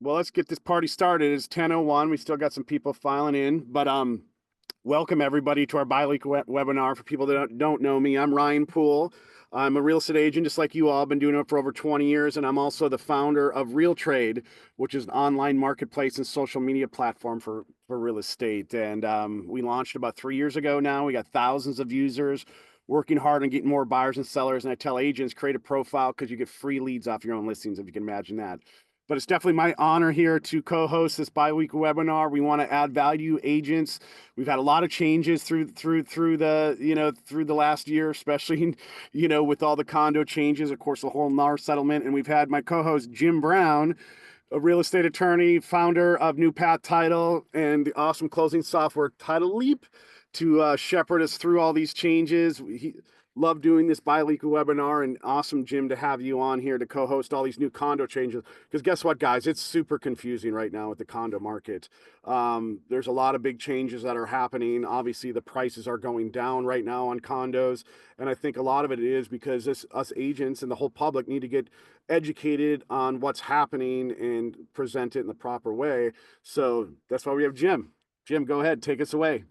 Well, let's get this party started. It's 10:01. We still got some people filing in, but welcome everybody to our bi-weekly webinar. For people that don't know me, I'm Ryan Poole. I'm a real estate agent, just like you all. I've been doing it for over 20 years, and I'm also the founder of RealTrade, which is an online marketplace and social media platform for real estate. And we launched about 3 years ago now. We got thousands of users working hard on getting more buyers and sellers. And I tell agents, create a profile because you get free leads off your own listings, if you can imagine that. But it's definitely my honor here to co-host this bi-weekly webinar. We want to add value agents. We've had a lot of changes through the last year, especially with all the condo changes, of course, the whole NAR settlement. And we've had my co-host Jim Brown, a real estate attorney, founder of New Path Title and the awesome closing software Title Leap, to shepherd us through all these changes. He love doing this bi-weekly webinar, and awesome, Jim, to have you on here to co-host all these new condo changes. Because guess what, guys? It's super confusing right now with the condo market. There's a lot of big changes that are happening. Obviously, the prices are going down right now on condos, and I think a lot of it is because us agents and the whole public need to get educated on what's happening and present it in the proper way. So that's why we have Jim. Jim, go ahead, take us away.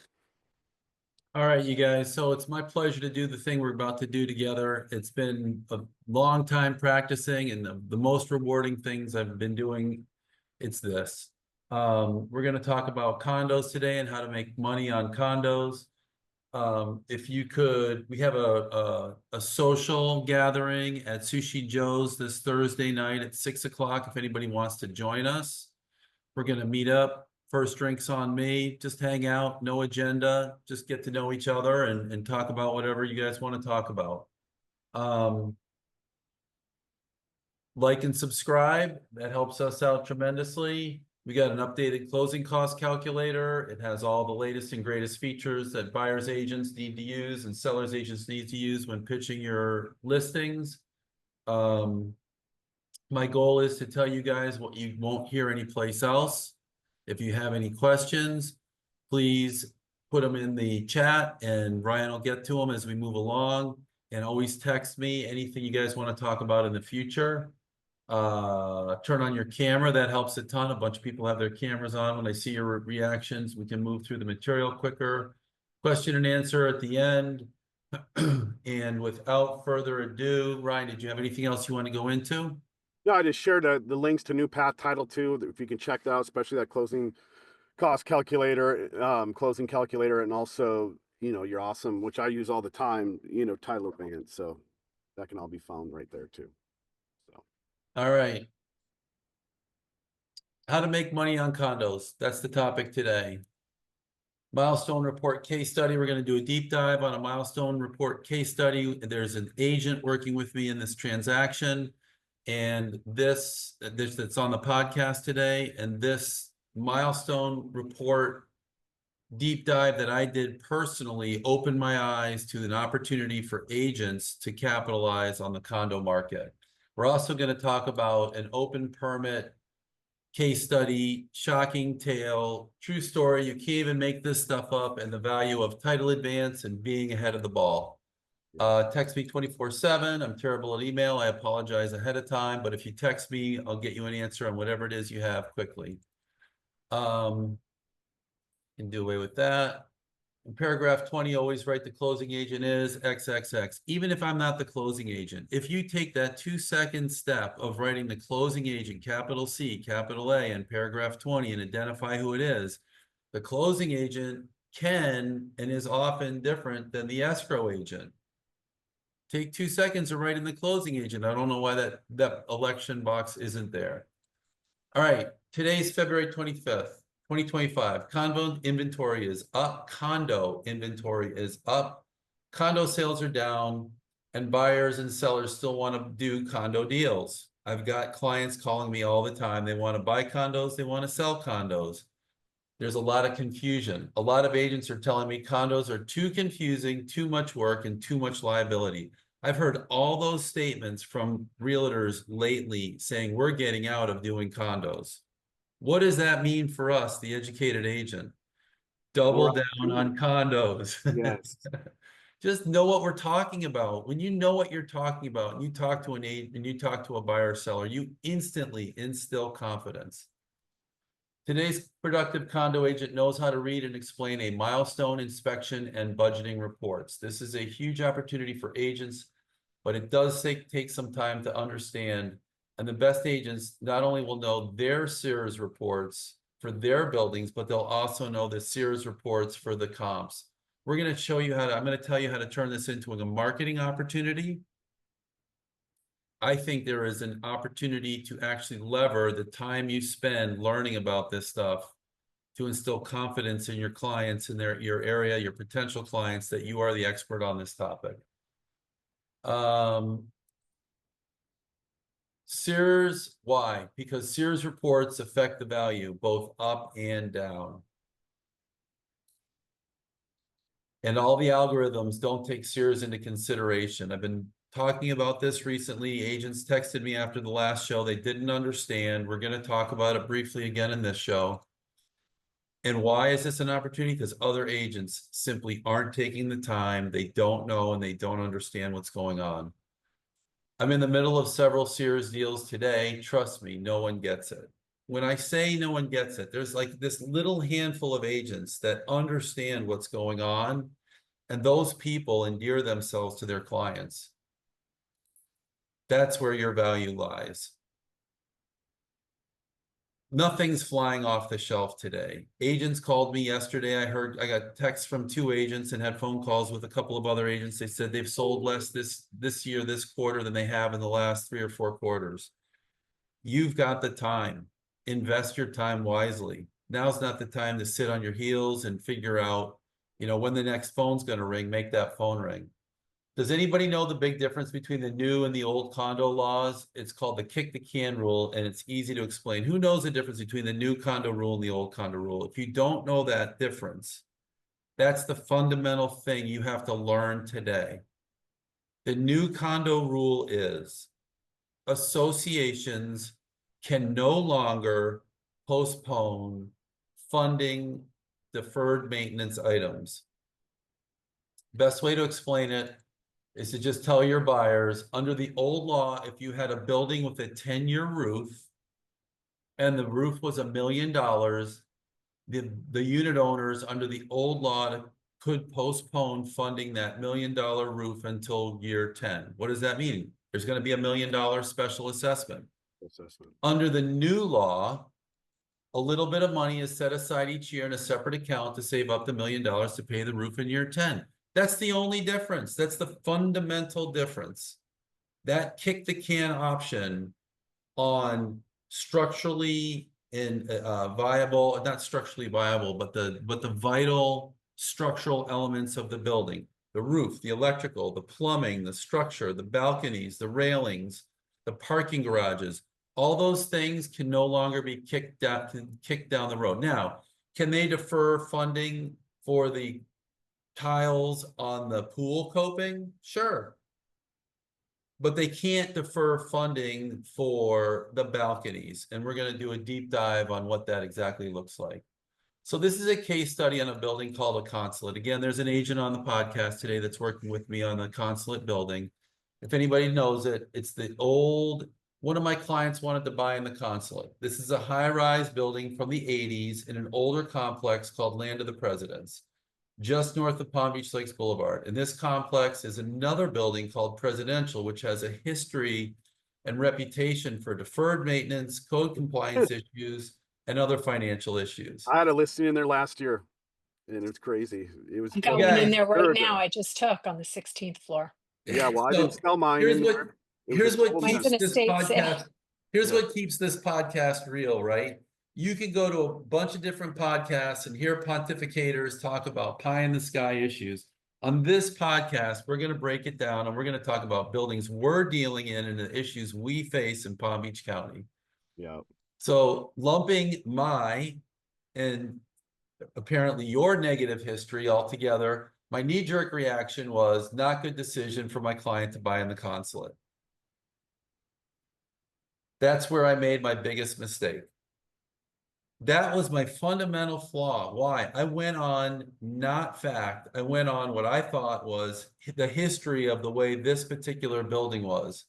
All right, you guys. So it's my pleasure to do the thing we're about to do together. It's been a long time practicing, and the most rewarding things I've been doing, it's this. We're going to talk about condos today and how to make money on condos. If you could, we have a social gathering at Sushi Joe's this Thursday night at 6 o'clock. If anybody wants to join us, we're going to meet up. First drinks on me, just hang out, no agenda, just get to know each other and talk about whatever you guys want to talk about. Like and subscribe, that helps us out tremendously. We got an updated closing cost calculator. It has all the latest and greatest features that buyers agents need to use and sellers agents need to use when pitching your listings. My goal is to tell you guys what you won't hear anyplace else. If you have any questions, please put them in the chat and Ryan will get to them as we move along. And always text me anything you guys want to talk about in the future. Turn on your camera. That helps a ton. A bunch of people have their cameras on. When I see your reactions, we can move through the material quicker. Question and answer at the end. And without further ado, Ryan, did you have anything else you want to go into? No, I just shared the links to New Path Title 2, if you can check that out, especially that closing cost calculator, closing calculator, and also, you're awesome, which I use all the time, Title Band. So that can all be found right there too. So. All right. How to make money on condos. That's the topic today. Milestone report case study. We're going to do a deep dive on a milestone report case study. There's an agent working with me in this transaction. And this that's on the podcast today, and this milestone report deep dive that I did personally opened my eyes to an opportunity for agents to capitalize on the condo market. We're also going to talk about an open permit case study, shocking tale, true story. You can't even make this stuff up, and the value of title advance and being ahead of the ball. Text me 24/7. I'm terrible at email. I apologize ahead of time, but if you text me, I'll get you an answer on whatever it is you have quickly. Can do away with that. In paragraph 20, always write the closing agent is XXX. Even if I'm not the closing agent, if you take that 2-second step of writing the closing agent, capital C, capital A, in paragraph 20 and identify who it is, the closing agent can and is often different than the escrow agent. Take 2 seconds to write in the closing agent. I don't know why that election box isn't there. All right, today's February 25th, 2025. Condo inventory is up. Condo inventory is up. Condo sales are down, and buyers and sellers still want to do condo deals. I've got clients calling me all the time. They want to buy condos. They want to sell condos. There's a lot of confusion. A lot of agents are telling me condos are too confusing, too much work, and too much liability. I've heard all those statements from realtors lately saying we're getting out of doing condos. What does that mean for us, the educated agent? Double down on condos. Yes. Just know what we're talking about. When you know what you're talking about and you talk to an agent and you talk to a buyer or seller, you instantly instill confidence. Today's productive condo agent knows how to read and explain a milestone inspection and budgeting reports. This is a huge opportunity for agents, but it does take some time to understand. And the best agents not only will know their Sears reports for their buildings, but they'll also know the Sears reports for the comps. We're going to show you how to, I'm going to tell you how to turn this into a marketing opportunity. I think there is an opportunity to actually lever the time you spend learning about this stuff to instill confidence in your clients, in your area, your potential clients, that you are the expert on this topic. Sears, why? Because Sears reports affect the value both up and down. And all the algorithms don't take Sears into consideration. I've been talking about this recently. Agents texted me after the last show. They didn't understand. We're going to talk about it briefly again in this show. And why is this an opportunity? Because other agents simply aren't taking the time. They don't know and they don't understand what's going on. I'm in the middle of several Sears deals today. Trust me, no one gets it. When I say no one gets it, there's like this little handful of agents that understand what's going on, and those people endear themselves to their clients. That's where your value lies. Nothing's flying off the shelf today. Agents called me yesterday. I got texts from 2 agents and had phone calls with a couple of other agents. They said they've sold less this year, this quarter, than they have in the last 3 or 4 quarters. You've got the time. Invest your time wisely. Now's not the time to sit on your heels and figure out, when the next phone's going to ring. Make that phone ring. Does anybody know the big difference between the new and the old condo laws? It's called the kick the can rule, and it's easy to explain. Who knows the difference between the new condo rule and the old condo rule? If you don't know that difference, that's the fundamental thing you have to learn today. The new condo rule is associations can no longer postpone funding deferred maintenance items. Best way to explain it is to just tell your buyers, under the old law, if you had a building with a 10-year roof and the roof was $1 million, the unit owners under the old law could postpone funding that $1 million roof until year 10. What does that mean? There's going to be $1 million special assessment. Under the new law, a little bit of money is set aside each year in a separate account to save up to $1 million to pay the roof in year 10. That's the only difference. That's the fundamental difference. That kick the can option on structurally and viable, not structurally viable, but the vital structural elements of the building: the roof, the electrical, the plumbing, the structure, the balconies, the railings, the parking garages. All those things can no longer be kicked down the road. Now, can they defer funding for the tiles on the pool coping? Sure. But they can't defer funding for the balconies. And we're going to do a deep dive on what that exactly looks like. So this is a case study on a building called a Consulate. Again, there's an agent on the podcast today that's working with me on the Consulate building. If anybody knows it, it's the old, one of my clients wanted to buy in the Consulate. This is a high-rise building from the 80s in an older complex called Land of the Presidents, just north of Palm Beach Lakes Boulevard. And this complex is another building called Presidential, which has a history and reputation for deferred maintenance, code compliance issues, and other financial issues. I had a listing in there last year, and it's crazy. It was I got one in there right now. I just took on the 16th floor. Yeah, well, I didn't sell mine. Here's what keeps an this estate sale. podcast. Here's what keeps this podcast real, right? You can go to a bunch of different podcasts and hear pontificators talk about pie in the sky issues. On this podcast, we're going to break it down, and we're going to talk about buildings we're dealing in and the issues we face in Palm Beach County. Yeah. So lumping my and apparently your negative history all together, my knee-jerk reaction was not good decision for my client to buy in the Consulate. That's where I made my biggest mistake. That was my fundamental flaw. Why? I went on not fact. I went on what I thought was the history of the way this particular building was.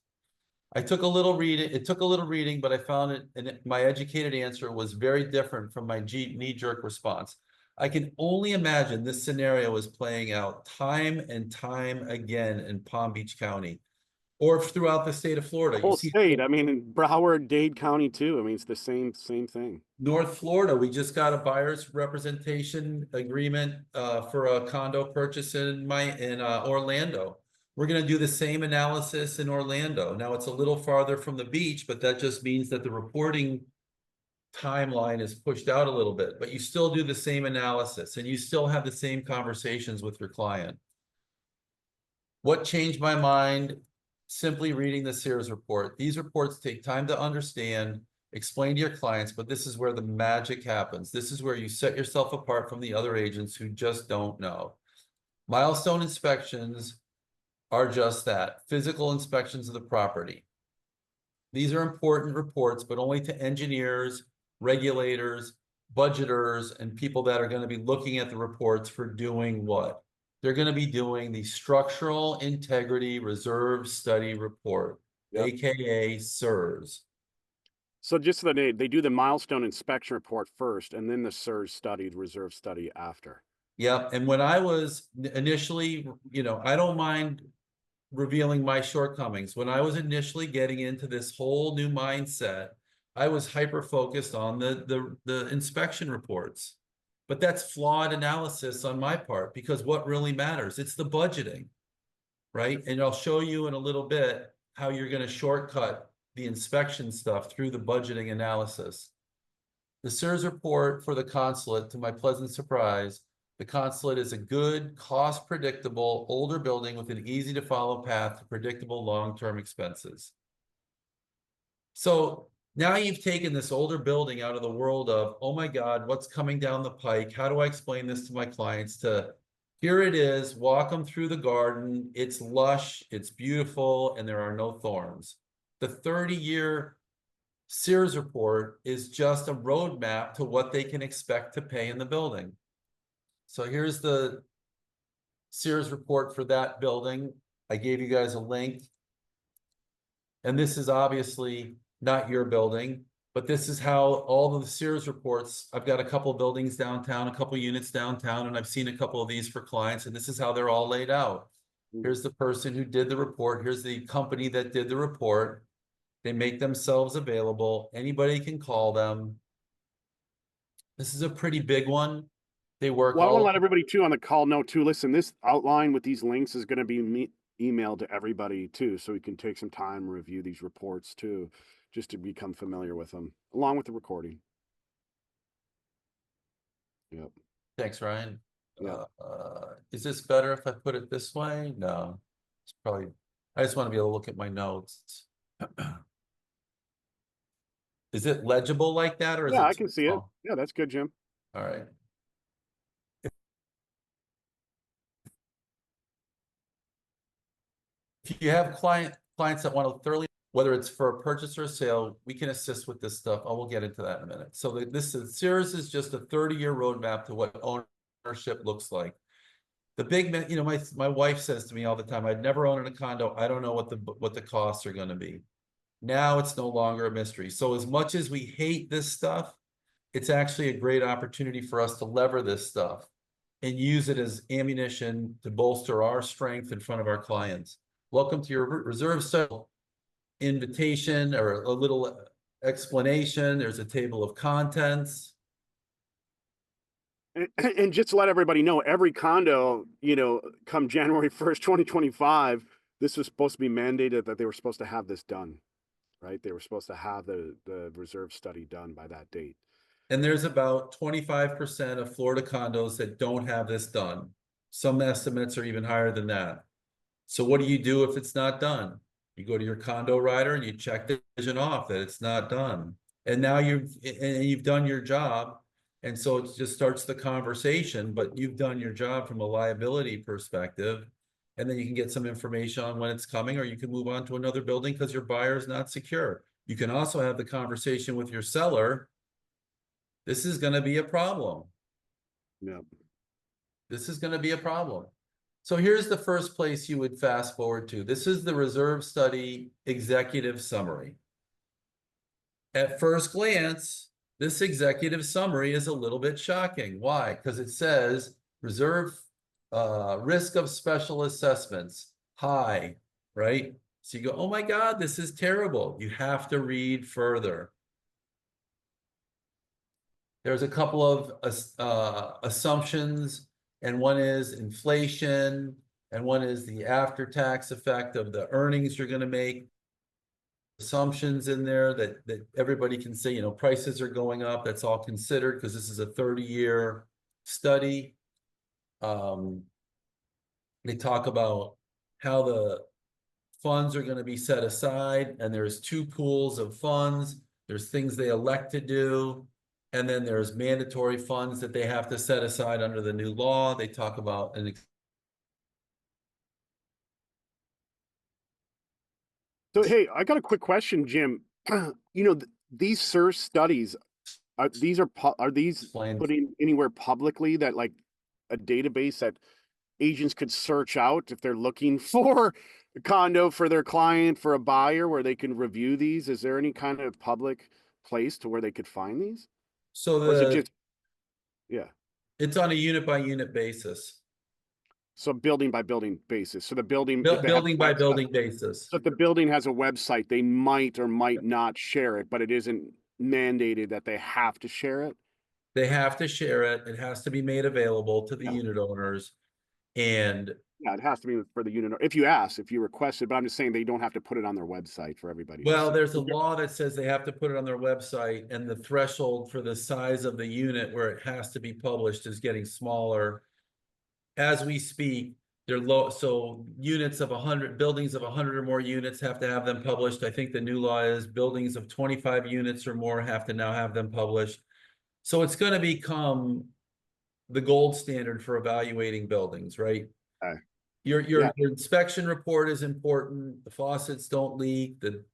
I took a little reading, it took a little reading, but I found it, and my educated answer was very different from my knee-jerk response. I can only imagine this scenario is playing out time and time again in Palm Beach County or throughout the state of Florida. The whole You see state. I mean, in Broward, Dade County too. I mean, it's the same thing. North Florida, we just got a buyer's representation agreement for a condo purchase in Orlando. We're going to do the same analysis in Orlando. Now it's a little farther from the beach, but that just means that the reporting timeline is pushed out a little bit, but you still do the same analysis and you still have the same conversations with your client. What changed my mind? Simply reading the Sears report. These reports take time to understand, explain to your clients, but this is where the magic happens. This is where you set yourself apart from the other agents who just don't know. Milestone inspections are just that, physical inspections of the property. These are important reports, but only to engineers, regulators, budgeters, and people that are going to be looking at the reports for doing what? They're going to be doing the Structural Integrity Reserve Study Report, aka SIRS. So just so they do the milestone inspection report first, and then the SIRS study, the reserve study after. Yep. And when I was initially, I don't mind revealing my shortcomings. When I was initially getting into this whole new mindset, I was hyper-focused on the inspection reports. But that's flawed analysis on my part, because what really matters, it's the budgeting, right? And I'll show you in a little bit how you're going to shortcut the inspection stuff through the budgeting analysis. The SIRS report for the consulate, to my pleasant surprise, the consulate is a good, cost-predictable, older building with an easy-to-follow path to predictable long-term expenses. So now you've taken this older building out of the world of, oh my God, what's coming down the pike? How do I explain this to my clients? To here it is, walk them through the garden. It's lush, it's beautiful, and there are no thorns. The 30-year Sears report is just a roadmap to what they can expect to pay in the building. So here's the Sears report for that building. I gave you guys a link. And this is obviously not your building, but this is how all of the Sears reports, I've got a couple of buildings downtown, a couple of units downtown, and I've seen a couple of these for clients, and this is how they're all laid out. Here's the person who did the report. Here's the company that did the report. They make themselves available. Anybody can call them. This is a pretty big one. They work Well, I want all to let everybody too on the call know too. Listen, this outline with these links is going to be emailed to everybody too, so we can take some time and review these reports too, just to become familiar with them, along with the recording. Yep. Thanks, Ryan. Yeah. Is this better if I put it this way? No, it's probably, I just want to be able to look at my notes. Is it legible like that, or is Yeah, it I can see it. Yeah, that's good, Jim. All right. If you have clients that want to thoroughly, whether it's for a purchase or a sale, we can assist with this stuff. I will get into that in a minute. So this is Sears is just a 30-year roadmap to what ownership looks like. The big, my wife says to me all the time, I'd never own in a condo. I don't know what the costs are going to be. Now it's no longer a mystery. So as much as we hate this stuff, it's actually a great opportunity for us to lever this stuff and use it as ammunition to bolster our strength in front of our clients. Welcome to your reserve study invitation, or a little explanation. There's a table of contents. And just to let everybody know, every condo, come January 1st, 2025, this was supposed to be mandated that they were supposed to have this done, right? They were supposed to have the reserve study done by that date. And there's about 25% of Florida condos that don't have this done. Some estimates are even higher than that. So what do you do if it's not done? You go to your condo writer and you check the vision off that it's not done. And now you've done your job. And so it just starts the conversation, but you've done your job from a liability perspective. And then you can get some information on when it's coming, or you can move on to another building because your buyer is not secure. You can also have the conversation with your seller. This is going to be a problem. Yeah. This is going to be a problem. So here's the first place you would fast forward to. This is the reserve study executive summary. At first glance, this executive summary is a little bit shocking. Why? Because it says reserve risk of special assessments high, right? So you go, oh my God, this is terrible. You have to read further. There's a couple of assumptions, and one is inflation, and one is the after-tax effect of the earnings you're going to make. Assumptions in there that everybody can say, you know, prices are going up. That's all considered because this is a 30-year study. They talk about how the funds are going to be set aside, and there's two pools of funds. There's things they elect to do, and then there's mandatory funds that they have to set aside under the new law. They talk about an So, hey, I got a quick question, Jim. You know, these SIRS studies, are these explain. putting anywhere publicly that like a database that agents could search out if they're looking for a condo for their client, for a buyer, where they can review these? Is there any kind of public place to where they could find these? So Or is it just, yeah, it's on a unit by unit basis. so building by building basis? So the building, if they have a Building by website- building basis. So if the building has a website, they might or might not share it, but it isn't mandated that they have to share it. They have to share it. It has to be made available to the Yeah. unit owners. And Yeah, it has to be for the unit, if you ask, if you request it, but I'm just saying they don't have to put it on their website for everybody to well, see. there's a law that says they have to put it on their website, and the threshold for the size of the unit where it has to be published is getting smaller. As we speak, they're low. So units of 100, buildings of 100 or more units have to have them published. I think the new law is buildings of 25 units or more have to now have them published. So it's going to become the gold standard for evaluating buildings, right? Okay. Your inspection report is important. The faucets don't leak. The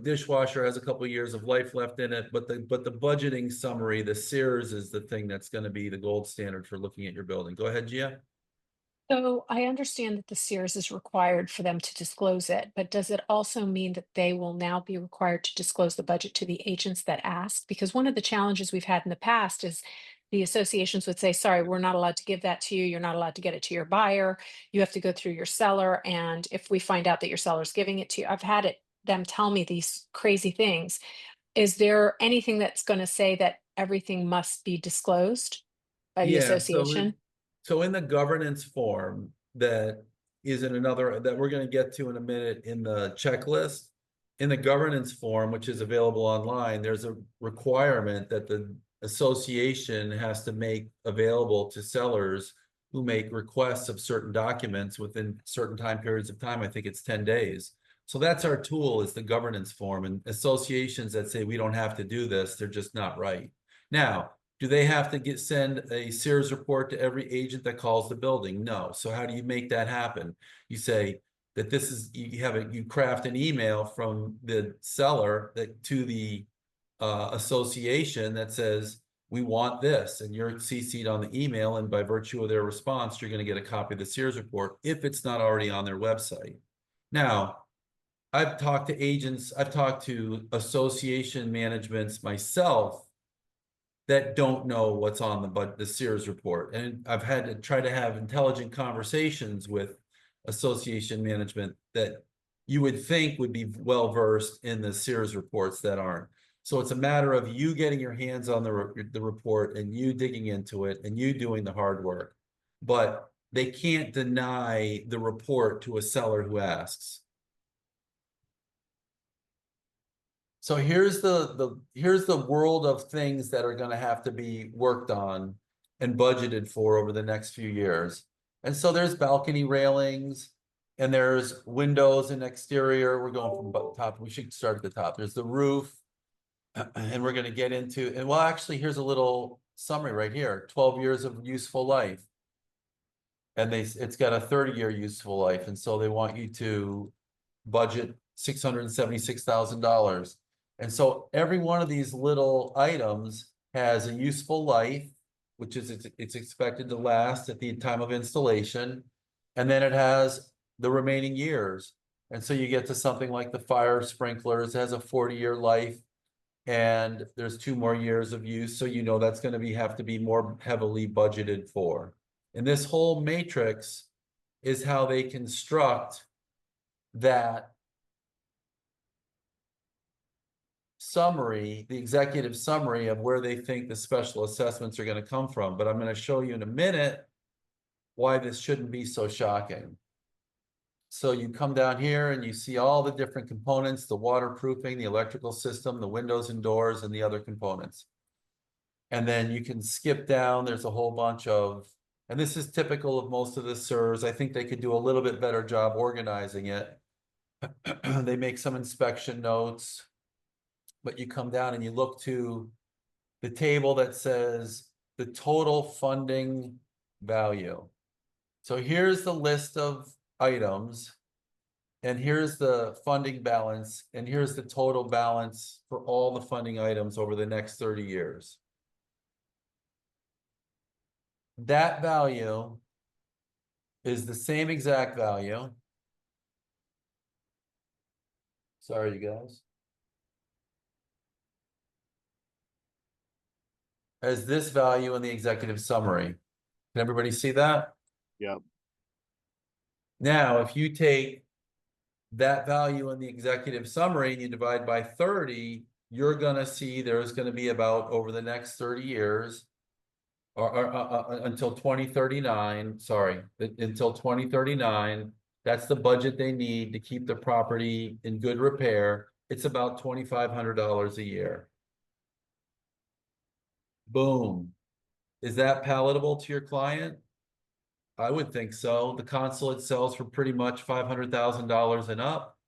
dishwasher has a couple of years of life left in it. But the budgeting summary, the SEERS, is the thing that's going to be the gold standard for looking at your building. Go ahead, Gia. So I understand that the Sears is required for them to disclose it, but does it also mean that they will now be required to disclose the budget to the agents that ask? Because one of the challenges we've had in the past is the associations would say, sorry, we're not allowed to give that to you. You're not allowed to get it to your buyer. You have to go through your seller. And if we find out that your seller's giving it to you, I've had them tell me these crazy things. Is there anything that's going to say that everything must be disclosed by the association? So in the governance form that is in another, that we're going to get to in a minute in the checklist, in the governance form, which is available online, there's a requirement that the association has to make available to sellers who make requests of certain documents within certain time periods of time. I think it's 10 days. So that's our tool, is the governance form. And associations that say we don't have to do this, they're just not right. Now, do they have to send a SEERS report to every agent that calls the building? No. So how do you make that happen? You say that this is, you craft an email from the seller to the association that says, we want this, and you're CC'd on the email, and by virtue of their response, you're going to get a copy of the SEERS report if it's not already on their website. Now, I've talked to agents, I've talked to association managements myself that don't know what's on the SEERS report. And I've had to try to have intelligent conversations with association management that you would think would be well-versed in the SEERS reports that aren't. So it's a matter of you getting your hands on the report and you digging into it and you doing the hard work. But they can't deny the report to a seller who asks. So here's the world of things that are going to have to be worked on and budgeted for over the next few years. And so there's balcony railings, and there's windows and exterior. We're going from the top. We should start at the top. There's the roof, and we're going to get into, and well, actually, here's a little summary right here: 12 years of useful life, and it's got a 30-year useful life, and so they want you to budget $676,000. And so every one of these little items has a useful life, which is it's expected to last at the time of installation. And then it has the remaining years. And so you get to something like the fire sprinklers, has a 40-year life, and there's 2 more years of use. So you know that's going to have to be more heavily budgeted for. And this whole matrix is how they construct that summary, the executive summary of where they think the special assessments are going to come from. But I'm going to show you in a minute why this shouldn't be so shocking. So you come down here and you see all the different components, the waterproofing, the electrical system, the windows and doors, and the other components. And then you can skip down. There's a whole bunch of, and this is typical of most of the SERS. I think they could do a little bit better job organizing it. They make some inspection notes, but you come down and you look to the table that says the total funding value. So here's the list of items, and here's the funding balance, and here's the total balance for all the funding items over the next 30 years. That value is the same exact value. Sorry, you guys. As this value in the executive summary. Can everybody see that? Yep. Now, if you take that value in the executive summary and you divide by 30, you're going to see there's going to be about, over the next 30 years, or until 2039, sorry, until 2039, that's the budget they need to keep the property in good repair. It's about $2,500 a year. Boom. Is that palatable to your client? I would think so. The consulate sells for pretty much $500,000 and up.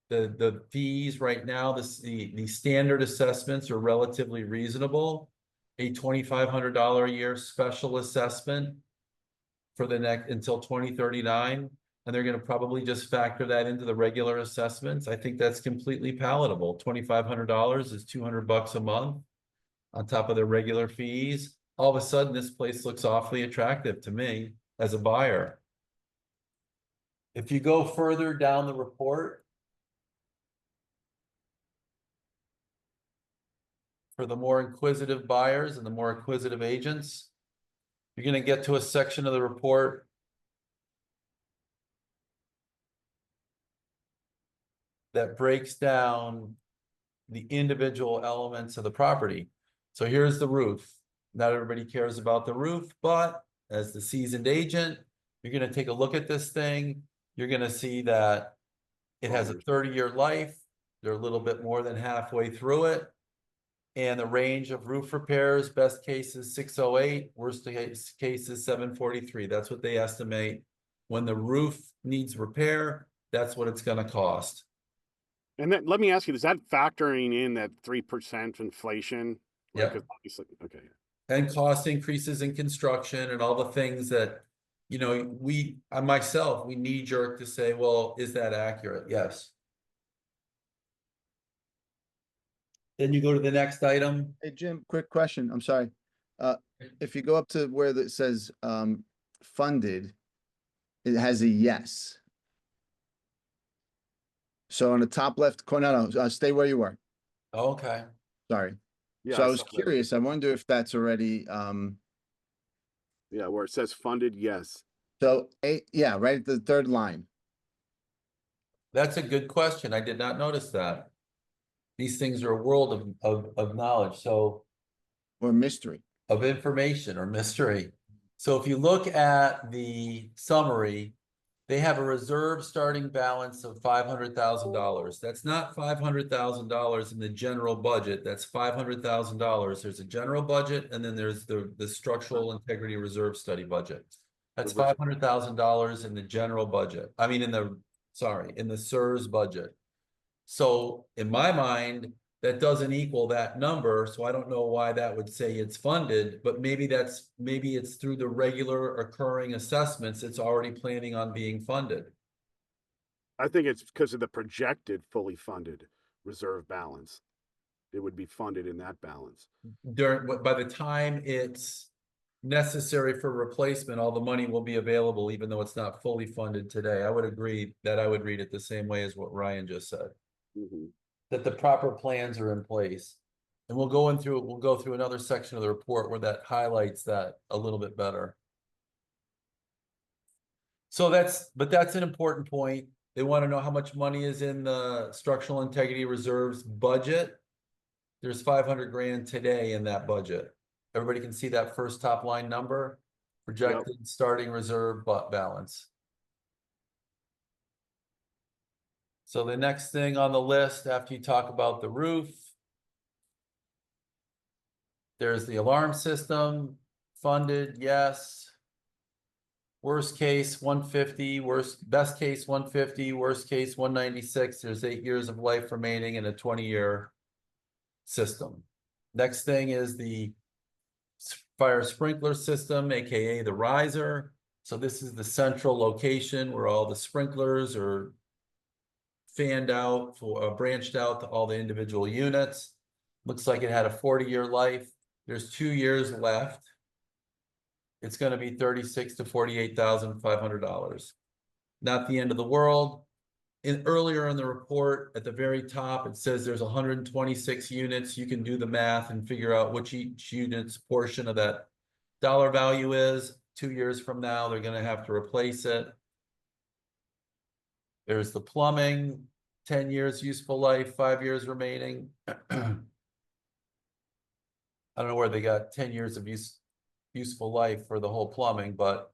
The fees right now, the standard assessments are relatively reasonable. A $2,500 a year special assessment for the next until 2039, and they're going to probably just factor that into the regular assessments. I think that's completely palatable. $2,500 is $200 a month on top of their regular fees. All of a sudden, this place looks awfully attractive to me as a buyer. If you go further down the report, for the more inquisitive buyers and the more inquisitive agents, you're going to get to a section of the report that breaks down the individual elements of the property. So here's the roof. Not everybody cares about the roof, but as the seasoned agent, you're going to take a look at this thing. You're going to see that it has a 30-year life. They're a little bit more than halfway through it. And the range of roof repairs, best case is 608, worst case is 743. That's what they estimate. When the roof needs repair, that's what it's going to cost. And then let me ask you, is that factoring in that 3% inflation? Yeah. Okay. And cost increases in construction and all the things that, you know, myself, we knee jerk to say, well, is that accurate? Yes. Then you go to the next item. Hey, Jim, quick question. I'm sorry. If you go up to where it says funded, it has a yes. So on the top left corner, no, stay where you were. Okay. Sorry. Yeah. So I was saw that. curious. I wonder if that's already Yeah, where it says funded, yes. so yeah, right at the third line. That's a good question. I did not notice that. These things are a world of knowledge. So Or mystery. of information or mystery. So if you look at the summary, they have a reserve starting balance of $500,000. That's not $500,000 in the general budget. That's $500,000. There's a general budget, and then there's the structural integrity reserve study budget. That's $500,000 in the general budget. I mean, in the SERS budget. So in my mind, that doesn't equal that number. So I don't know why that would say it's funded, but maybe it's through the regular occurring assessments. It's already planning on being funded. I think it's because of the projected fully funded reserve balance. It would be funded in that balance. By the time it's necessary for replacement, all the money will be available, even though it's not fully funded today. I would agree that I would read it the same way as what Ryan just said, Mhm. that the proper plans are in place. And we'll go through another section of the report where that highlights that a little bit better. So that's an important point. They want to know how much money is in the structural integrity reserves budget. There's 500 grand today in that budget. Everybody can see that first top line number, projected starting reserve balance. So the next thing on the list after you talk about the roof, there's the alarm system, funded, yes. Worst case 150, best case 150, worst case 196. There's 8 years of life remaining in a 20-year system. Next thing is the fire sprinkler system, aka the riser. So this is the central location where all the sprinklers are fanned out, branched out to all the individual units. Looks like it had a 40-year life. There's 2 years left. It's going to be $36,000 to $48,500. Not the end of the world. Earlier in the report, at the very top, it says there's 126 units. You can do the math and figure out which each unit's portion of that dollar value is. 2 years from now, they're going to have to replace it. There's the plumbing, 10 years useful life, 5 years remaining. I don't know where they got 10 years of useful life for the whole plumbing, but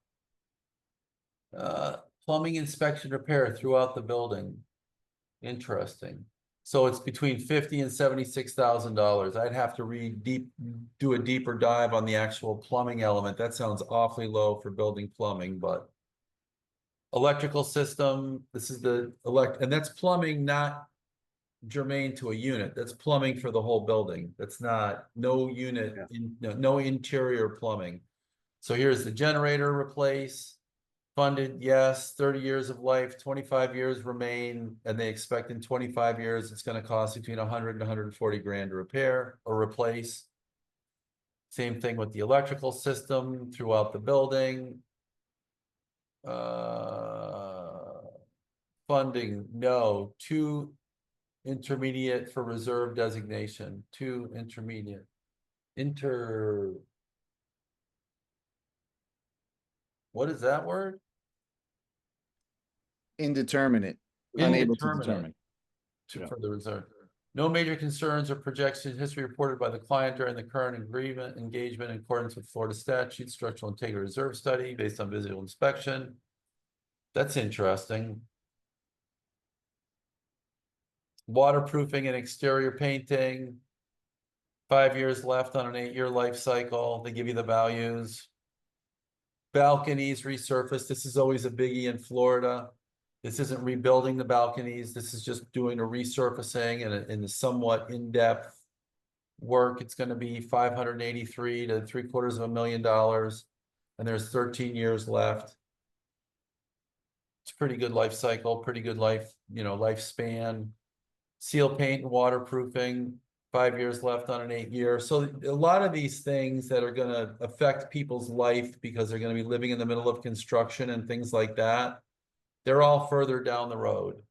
plumbing inspection repair throughout the building. Interesting. So it's between $50,000 and $76,000. I'd have to do a deeper dive on the actual plumbing element. That sounds awfully low for building plumbing, but electrical system, this is the and that's plumbing not germane to a unit. That's plumbing for the whole building. That's not no unit, no interior plumbing. So here's the generator replace. Funded, yes, 30 years of life, 25 years remain, and they expect in 25 years it's going to cost between 100 and 140 grand to repair or replace. Same thing with the electrical system throughout the building. Funding, no. 2 intermediate for reserve designation. 2 intermediate. What is that word? Indeterminate, unable to determine. For the reserve. No major concerns or projections history reported by the client during the current agreement engagement in accordance with Florida statute, structural integrity reserve study based on visual inspection. That's interesting. Waterproofing and exterior painting. 5 years left on an 8-year life cycle. They give you the values. Balconies resurfaced. This is always a biggie in Florida. This isn't rebuilding the balconies. This is just doing a resurfacing and a somewhat in-depth work. It's going to be $583 to $750,000, and there's 13 years left. It's a pretty good life cycle, pretty good lifespan. Seal paint and waterproofing, 5 years left on an 8-year. So a lot of these things that are going to affect people's life because they're going to be living in the middle of construction and things like that, they're all further down the road.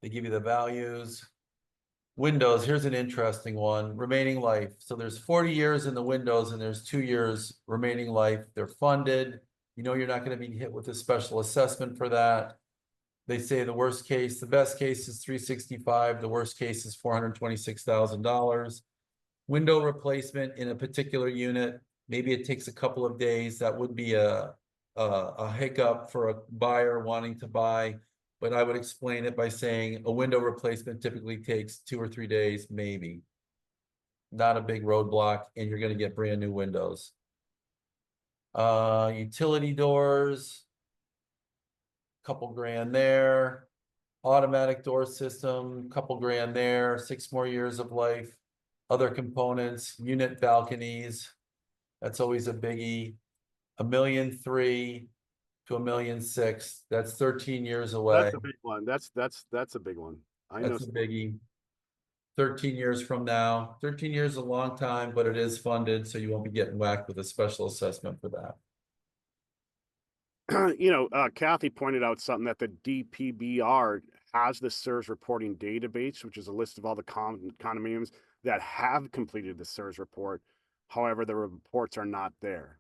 They give you the values. Windows, here's an interesting one. Remaining life. So there's 40 years in the windows and there's 2 years remaining life. They're funded. You know you're not going to be hit with a special assessment for that. They say the worst case, the best case is $365. The worst case is $426,000. Window replacement in a particular unit. Maybe it takes a couple of days. That would be a hiccup for a buyer wanting to buy. But I would explain it by saying a window replacement typically takes 2 or 3 days, maybe. Not a big roadblock, and you're going to get brand new windows. Utility doors, couple grand there. Automatic door system, couple grand there. 6 more years of life. Other components, unit balconies. That's always a biggie. $1.3 million to $1.6 million. That's 13 years away. That's a big one. That's a big one. I know. That's a biggie. 13 years from now. 13 years is a long time, but it is funded, so you won't be getting whacked with a special assessment for that. Kathy pointed out something that the DPBR has the SIRS reporting database, which is a list of all the condominiums that have completed the SIRS report. However, the reports are not there.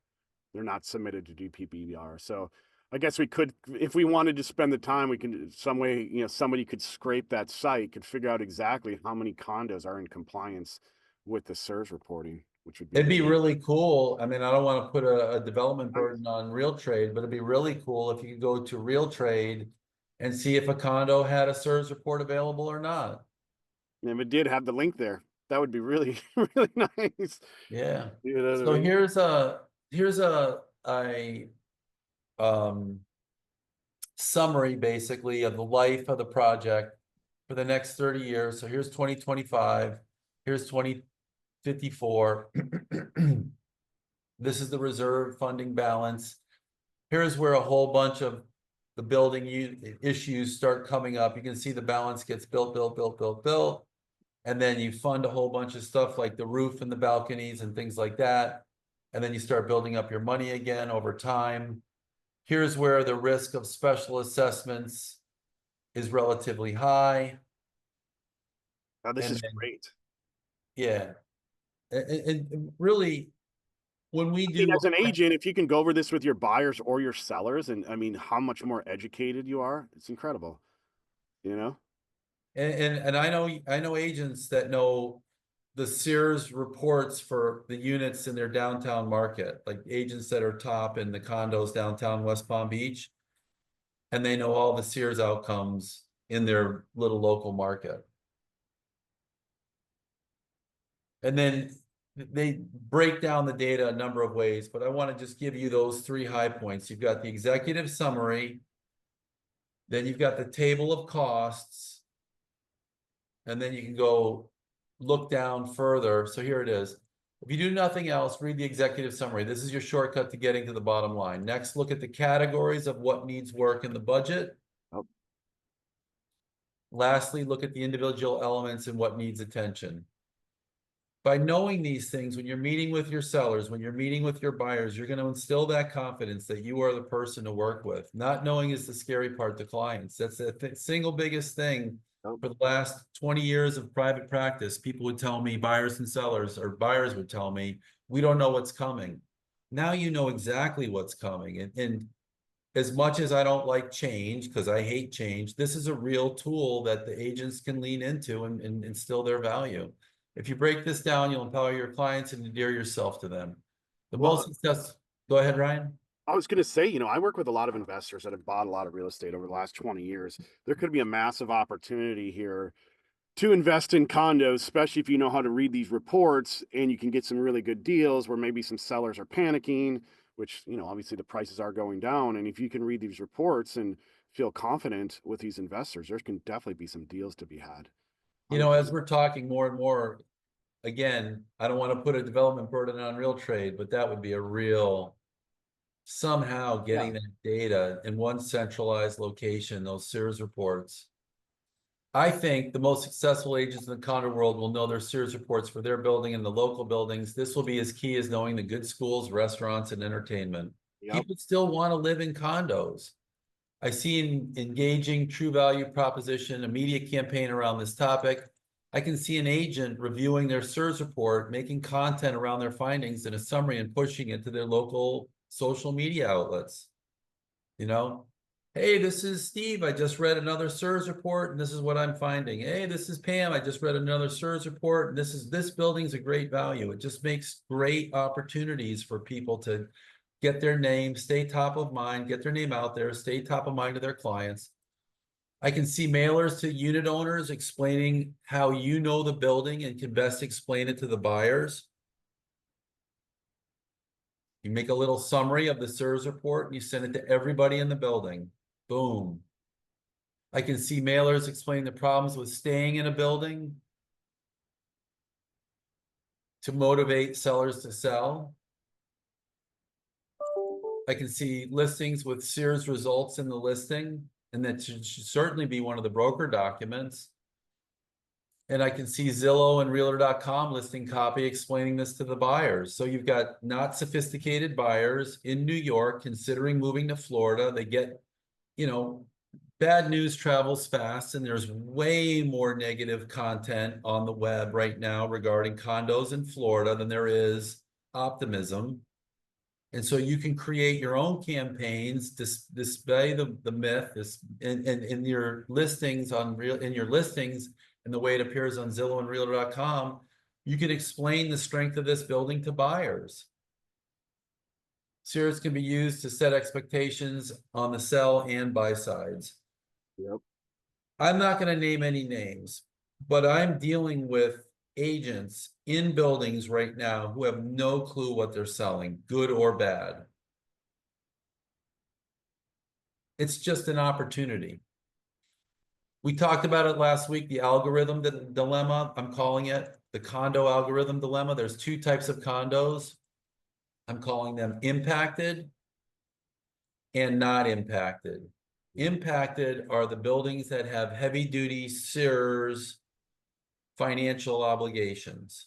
They're not submitted to DPBR. So I guess we could, if we wanted to spend the time, we can some way, somebody could scrape that site, could figure out exactly how many condos are in compliance with the SIRS reporting, which would be It'd be really cool. I mean, I don't want to put a development burden on RealTrade, but it'd be really cool if you could go to RealTrade and see if a condo had a SIRS report available or not. And if it did have the link there, that would be really, really nice. Yeah. You know what I So mean? here's a summary basically of the life of the project for the next 30 years. So here's 2025, here's 2054. This is the reserve funding balance. Here's where a whole bunch of the building issues start coming up. You can see the balance gets built. And then you fund a whole bunch of stuff like the roof and the balconies and things like that. And then you start building up your money again over time. Here's where the risk of special assessments is relatively high. This And is then- great. Yeah. And really, when we do As an agent, if you can go over this with your buyers or your sellers, and I mean, how much more educated you are, it's incredible. And I know agents that know the Sears reports for the units in their downtown market, like agents that are top in the condos downtown West Palm Beach, and they know all the Sears outcomes in their little local market. And then they break down the data a number of ways, but I want to just give you those 3 high points. You've got the executive summary, then you've got the table of costs, and then you can go look down further. So here it is. If you do nothing else, read the executive summary. This is your shortcut to getting to the bottom line. Next, look at the categories of what needs work in the budget. Oh. Lastly, look at the individual elements and what needs attention. By knowing these things, when you're meeting with your sellers, when you're meeting with your buyers, you're going to instill that confidence that you are the person to work with. Not knowing is the scary part to clients. That's the single biggest thing. For the last 20 years of private practice, people would tell me, buyers and sellers, or buyers would tell me, we don't know what's coming. Now you know exactly what's coming. And as much as I don't like change, because I hate change, this is a real tool that the agents can lean into and instill their value. If you break this down, you'll empower your clients and endear yourself to them. Most success. Go ahead, Ryan. I was going to say, I work with a lot of investors that have bought a lot of real estate over the last 20 years. There could be a massive opportunity here to invest in condos, especially if you know how to read these reports and you can get some really good deals where maybe some sellers are panicking, which, obviously the prices are going down. And if you can read these reports and feel confident with these investors, there can definitely be some deals to be had. As we're talking more and more, again, I don't want to put a development burden on RealTrade, but that would be a real somehow getting that data in one centralized location, those Sears reports. I think the most successful agents in the condo world will know their Sears reports for their building and the local buildings. This will be as key as knowing the good schools, restaurants, and entertainment. Yep. People still want to live in condos. I see an engaging true value proposition, a media campaign around this topic. I can see an agent reviewing their SIRS report, making content around their findings in a summary and pushing it to their local social media outlets. Hey, this is Steve. I just read another SIRS report and this is what I'm finding. Hey, this is Pam. I just read another SIRS report and this building's a great value. It just makes great opportunities for people to get their name, stay top of mind, get their name out there, stay top of mind to their clients. I can see mailers to unit owners explaining how you know the building and can best explain it to the buyers. You make a little summary of the SIRS report and you send it to everybody in the building. Boom. I can see mailers explain the problems with staying in a building to motivate sellers to sell. I can see listings with Sears results in the listing, and that should certainly be one of the broker documents. And I can see Zillow and Realtor.com listing copy explaining this to the buyers. So you've got not sophisticated buyers in New York considering moving to Florida. They get, you know, bad news travels fast, and there's way more negative content on the web right now regarding condos in Florida than there is optimism. And so you can create your own campaigns, display the myth, in your listings and the way it appears on Zillow and Realtor.com, you can explain the strength of this building to buyers. Series can be used to set expectations on the sell and buy sides. Yep. I'm not going to name any names, but I'm dealing with agents in buildings right now who have no clue what they're selling, good or bad. It's just an opportunity. We talked about it last week, the algorithm dilemma, I'm calling it the condo algorithm dilemma. There's two types of condos. I'm calling them impacted and not impacted. Impacted are the buildings that have heavy duty SIRS financial obligations.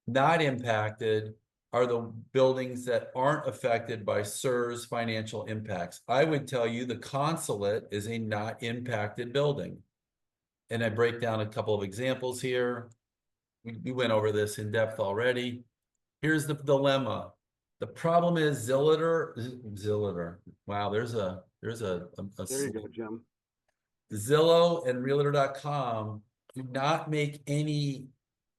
Not impacted are the buildings that aren't affected by SIRS financial impacts. I would tell you the Consulate is a not impacted building. And I break down a couple of examples here. We went over this in depth already. Here's the dilemma. The problem is Zillow. Wow, there's a There you go, Jim. Zillow and Realtor.com do not make any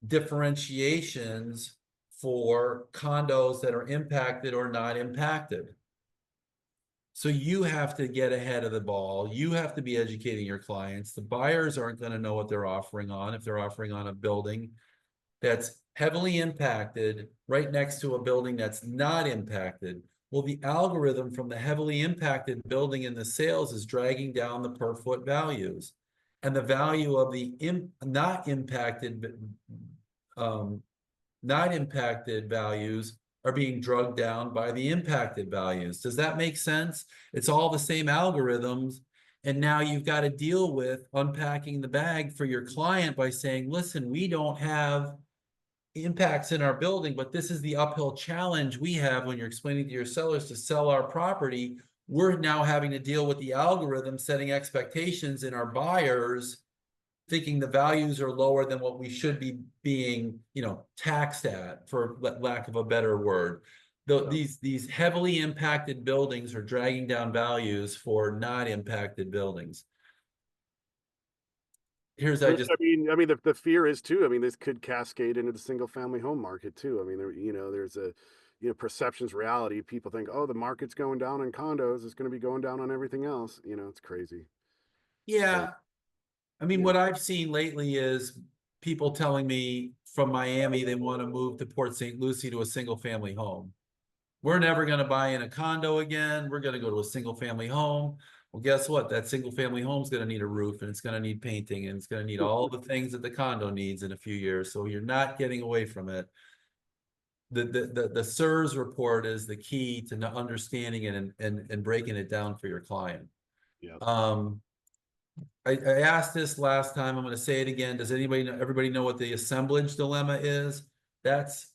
differentiations for condos that are impacted or not impacted. So you have to get ahead of the ball. You have to be educating your clients. The buyers aren't going to know what they're offering on if they're offering on a building that's heavily impacted right next to a building that's not impacted. Well, the algorithm from the heavily impacted building in the sales is dragging down the per foot values. And the value of the not impacted values are being drugged down by the impacted values. Does that make sense? It's all the same algorithms. And now you've got to deal with unpacking the bag for your client by saying, listen, we don't have impacts in our building, but this is the uphill challenge we have when you're explaining to your sellers to sell our property. We're now having to deal with the algorithm setting expectations in our buyers, thinking the values are lower than what we should be being, taxed at, for lack of a better word. These heavily impacted buildings are dragging down values for not impacted buildings. The fear is too. I mean, this could cascade into the single family home market too. I mean, there's a, perception's reality. People think, oh, the market's going down on condos. It's going to be going down on everything else. It's crazy. Yeah. I mean, what I've seen lately is people telling me from Miami they want to move to Port St. Lucie to a single family home. We're never going to buy in a condo again. We're going to go to a single family home. Well, guess what? That single family home is going to need a roof, and it's going to need painting, and it's going to need all the things that the condo needs in a few years. So you're not getting away from it. The SIRS report is the key to understanding it and breaking it down for your client. Yeah. I asked this last time. I'm going to say it again. Does everybody know what the assemblage dilemma is? That's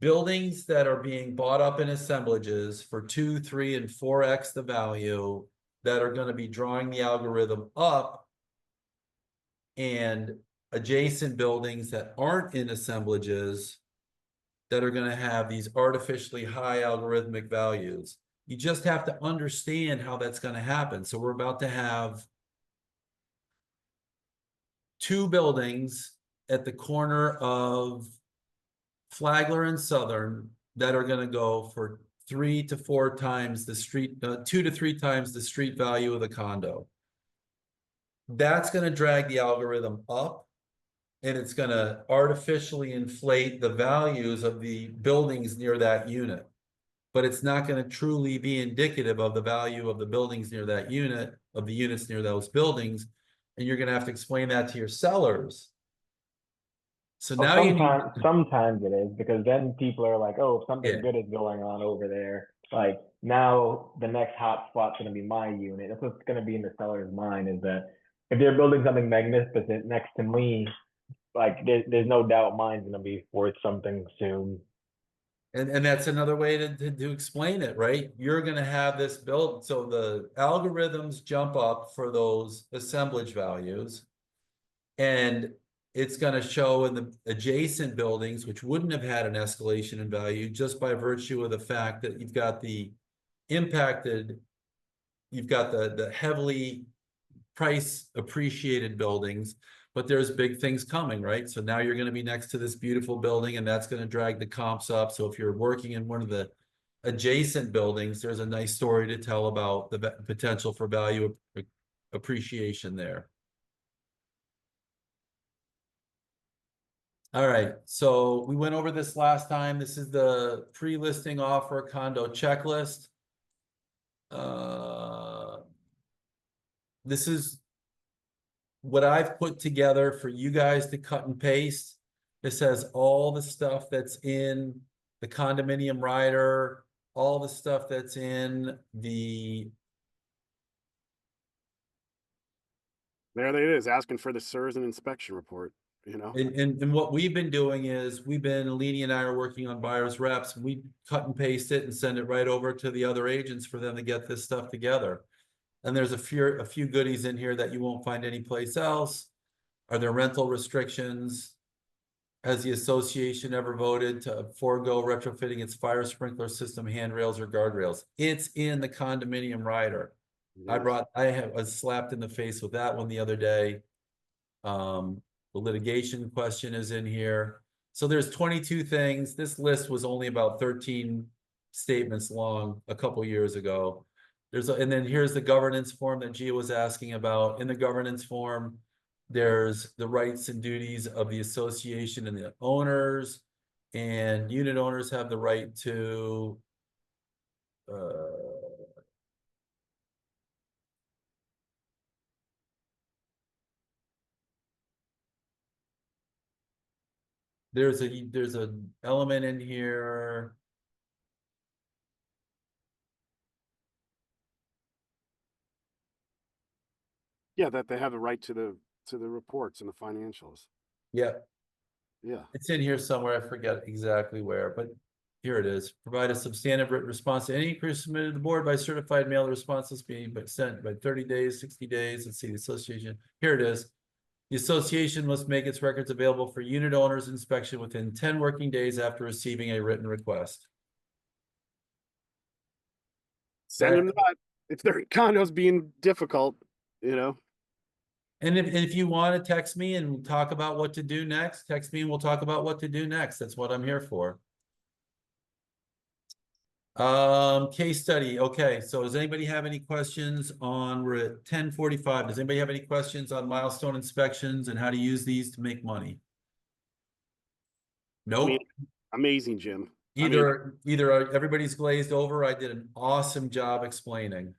buildings that are being bought up in assemblages for 2, 3, and 4x the value that are going to be drawing the algorithm up, and adjacent buildings that aren't in assemblages that are going to have these artificially high algorithmic values. You just have to understand how that's going to happen. So we're about to have 2 buildings at the corner of Flagler and Southern that are going to go for 3 to 4 times the street, 2 to 3 times the street value of the condo. That's going to drag the algorithm up, and it's going to artificially inflate the values of the buildings near that unit. But it's not going to truly be indicative of the value of the buildings near that unit, of the units near those buildings. And you're going to have to explain that to your sellers. So now sometimes it is, because then people are like, oh, if something good is going on over there, like now the next hot spot's going to be my unit. That's what's going to be in the seller's mind, is that if they're building something magnificent next to me, like there's no doubt mine's gonna be worth something soon. And that's another way to explain it, right? You're gonna have this built, so the algorithms jump up for those assemblage values. And it's gonna show in the adjacent buildings, which wouldn't have had an escalation in value just by virtue of the fact that you've got the impacted, you've got the heavily price appreciated buildings, but there's big things coming, right? So now you're going to be next to this beautiful building and that's going to drag the comps up. So if you're working in one of the adjacent buildings, there's a nice story to tell about the potential for value appreciation there. All right, so we went over this last time. This is the pre-listing offer condo checklist. This is what I've put together for you guys to cut and paste. This has all the stuff that's in the condominium rider, all the stuff that's in the... There it is, asking for the SIRS and inspection report, you know? And what we've been doing is Leanie and I are working on buyer's reps. We cut and paste it and send it right over to the other agents for them to get this stuff together. And there's a few goodies in here that you won't find anyplace else. Are there rental restrictions? Has the association ever voted to forego retrofitting its fire sprinkler system, handrails, or guardrails? It's in the condominium rider. I was slapped in the face with that one the other day. The litigation question is in here. So there's 22 things. This list was only about 13 statements long a couple years ago. And then here's the governance form that Gia was asking about. In the governance form, there's the rights and duties of the association and the owners, and unit owners have the right to there's an element in here. Yeah, that they have a right to the reports and the financials. Yeah, Yeah. it's in here somewhere. I forget exactly where, but here it is. Provide a substantive written response to any inquiry submitted to the board by certified mail. The response must be sent by 30 days, 60 days. Let's see, the association. Here it is. The association must make its records available for unit owners inspection within 10 working days after receiving a written request. Send them that if their condo's being difficult, you know. And if you want to text me and talk about what to do next, text me and we'll talk about what to do next. That's what I'm here for. Case study. Okay, so does anybody have any questions on, we're at 10:45. Does anybody have any questions on milestone inspections and how to use these to make money? Nope. I mean, amazing, Jim. Either everybody's glazed over. I did an awesome job explaining.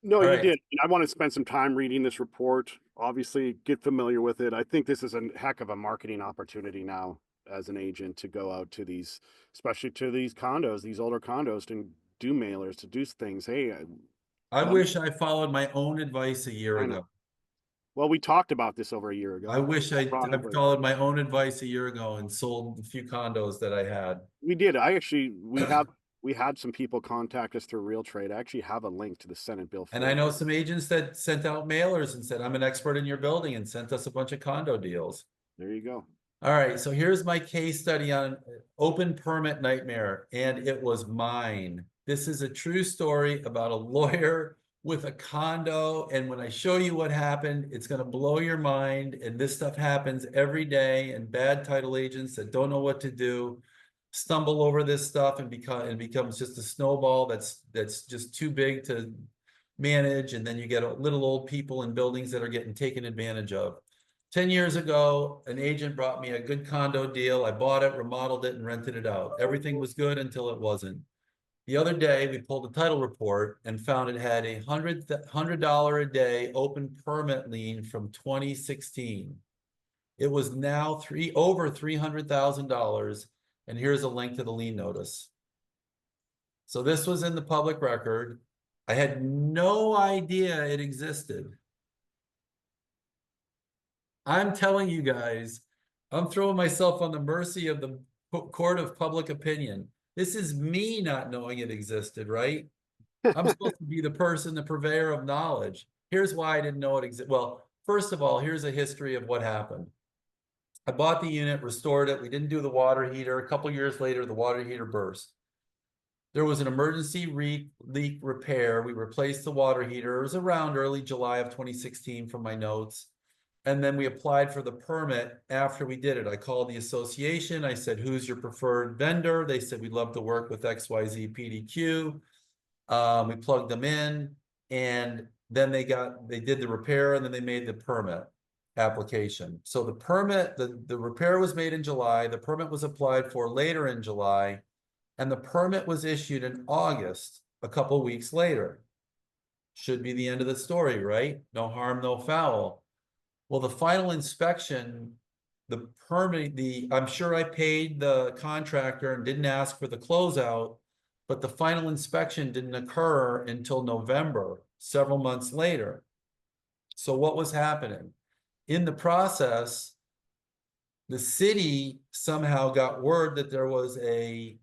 No, All you right. did. I want to spend some time reading this report. Obviously, get familiar with it. I think this is a heck of a marketing opportunity now as an agent to go out to these, especially to these condos, these older condos, to do mailers, to do things. Hey, I wish I followed my own advice a year ago. well, we talked about this over a year ago. I wish I followed my own advice a year ago and sold the few condos that I had. We did. We had some people contact us through RealTrade. I actually have a link to the Senate bill. And I know some agents that sent out mailers and said, I'm an expert in your building, and sent us a bunch of condo deals. There you go. All right, so here's my case study on open permit nightmare, and it was mine. This is a true story about a lawyer with a condo, and when I show you what happened, it's going to blow your mind. And this stuff happens every day, and bad title agents that don't know what to do stumble over this stuff and becomes just a snowball that's just too big to manage. And then you get little old people in buildings that are getting taken advantage of. 10 years ago, an agent brought me a good condo deal. I bought it, remodeled it, and rented it out. Everything was good until it wasn't. The other day, we pulled a title report and found it had a $100 a day open permit lien from 2016. It was now over $300,000. And here's a link to the lien notice. So this was in the public record. I had no idea it existed. I'm telling you guys, I'm throwing myself on the mercy of the court of public opinion. This is me not knowing it existed, right? I'm supposed to be the person, the purveyor of knowledge. Here's why I didn't know it existed. Well, first of all, here's a history of what happened. I bought the unit, restored it. We didn't do the water heater. A couple years later, the water heater burst. There was an emergency leak repair. We replaced the water heater. It was around early July of 2016 from my notes. And then we applied for the permit after we did it. I called the association. I said, who's your preferred vendor? They said, we'd love to work with XYZ PDQ. We plugged them in, and then they did the repair, and then they made the permit application. So the permit, the repair was made in July. The permit was applied for later in July, and the permit was issued in August, a couple weeks later. Should be the end of the story, right? No harm, no foul. Well, the final inspection, the permit, I'm sure I paid the contractor and didn't ask for the closeout, but the final inspection didn't occur until November, several months later. So what was happening? In the process, the city somehow got word that there was a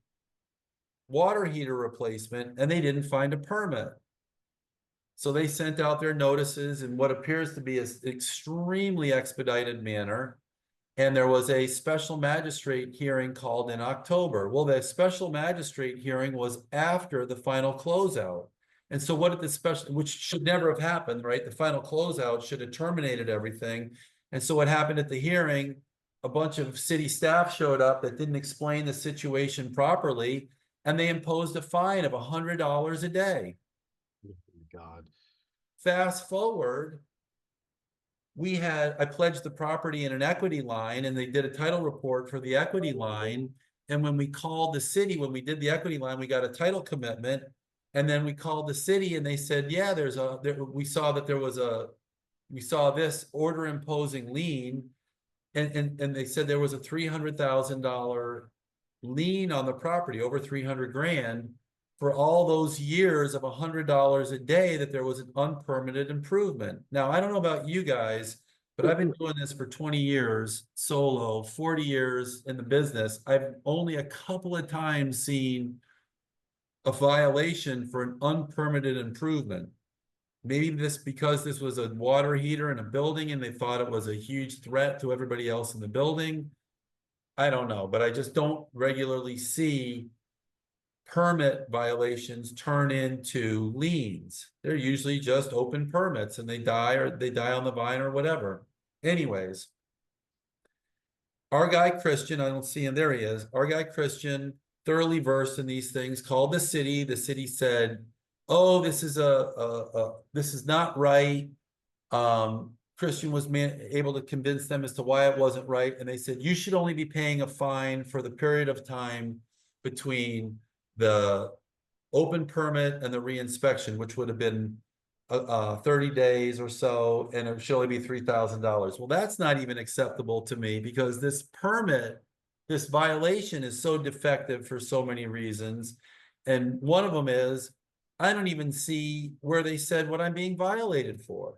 water heater replacement, and they didn't find a permit. So they sent out their notices in what appears to be an extremely expedited manner. And there was a special magistrate hearing called in October. Well, the special magistrate hearing was after the final closeout. And so what did the special, which should never have happened, right? The final closeout should have terminated everything. And so what happened at the hearing, a bunch of city staff showed up that didn't explain the situation properly, and they imposed a fine of $100 a day. God. Fast forward, I pledged the property in an equity line, and they did a title report for the equity line. And when we called the city, when we did the equity line, we got a title commitment. And then we called the city, and they said, yeah, we saw this order imposing lien. And they said there was a $300,000 lien on the property, over 300 grand, for all those years of $100 a day that there was an unpermitted improvement. Now, I don't know about you guys, but I've been doing this for 20 years solo, 40 years in the business. I've only a couple of times seen a violation for an unpermitted improvement. Maybe because this was a water heater in a building and they thought it was a huge threat to everybody else in the building. I don't know, but I just don't regularly see permit violations turn into liens. They're usually just open permits, and they die on the vine or whatever. Anyways, our guy Christian, I don't see him, there he is. Our guy Christian, thoroughly versed in these things, called the city. The city said, oh, this is this is not right. Christian was able to convince them as to why it wasn't right, and they said, you should only be paying a fine for the period of time between the open permit and the reinspection, which would have been 30 days or so, and it should only be $3,000. Well, that's not even acceptable to me, because this permit, this violation is so defective for so many reasons. And one of them is, I don't even see where they said what I'm being violated for.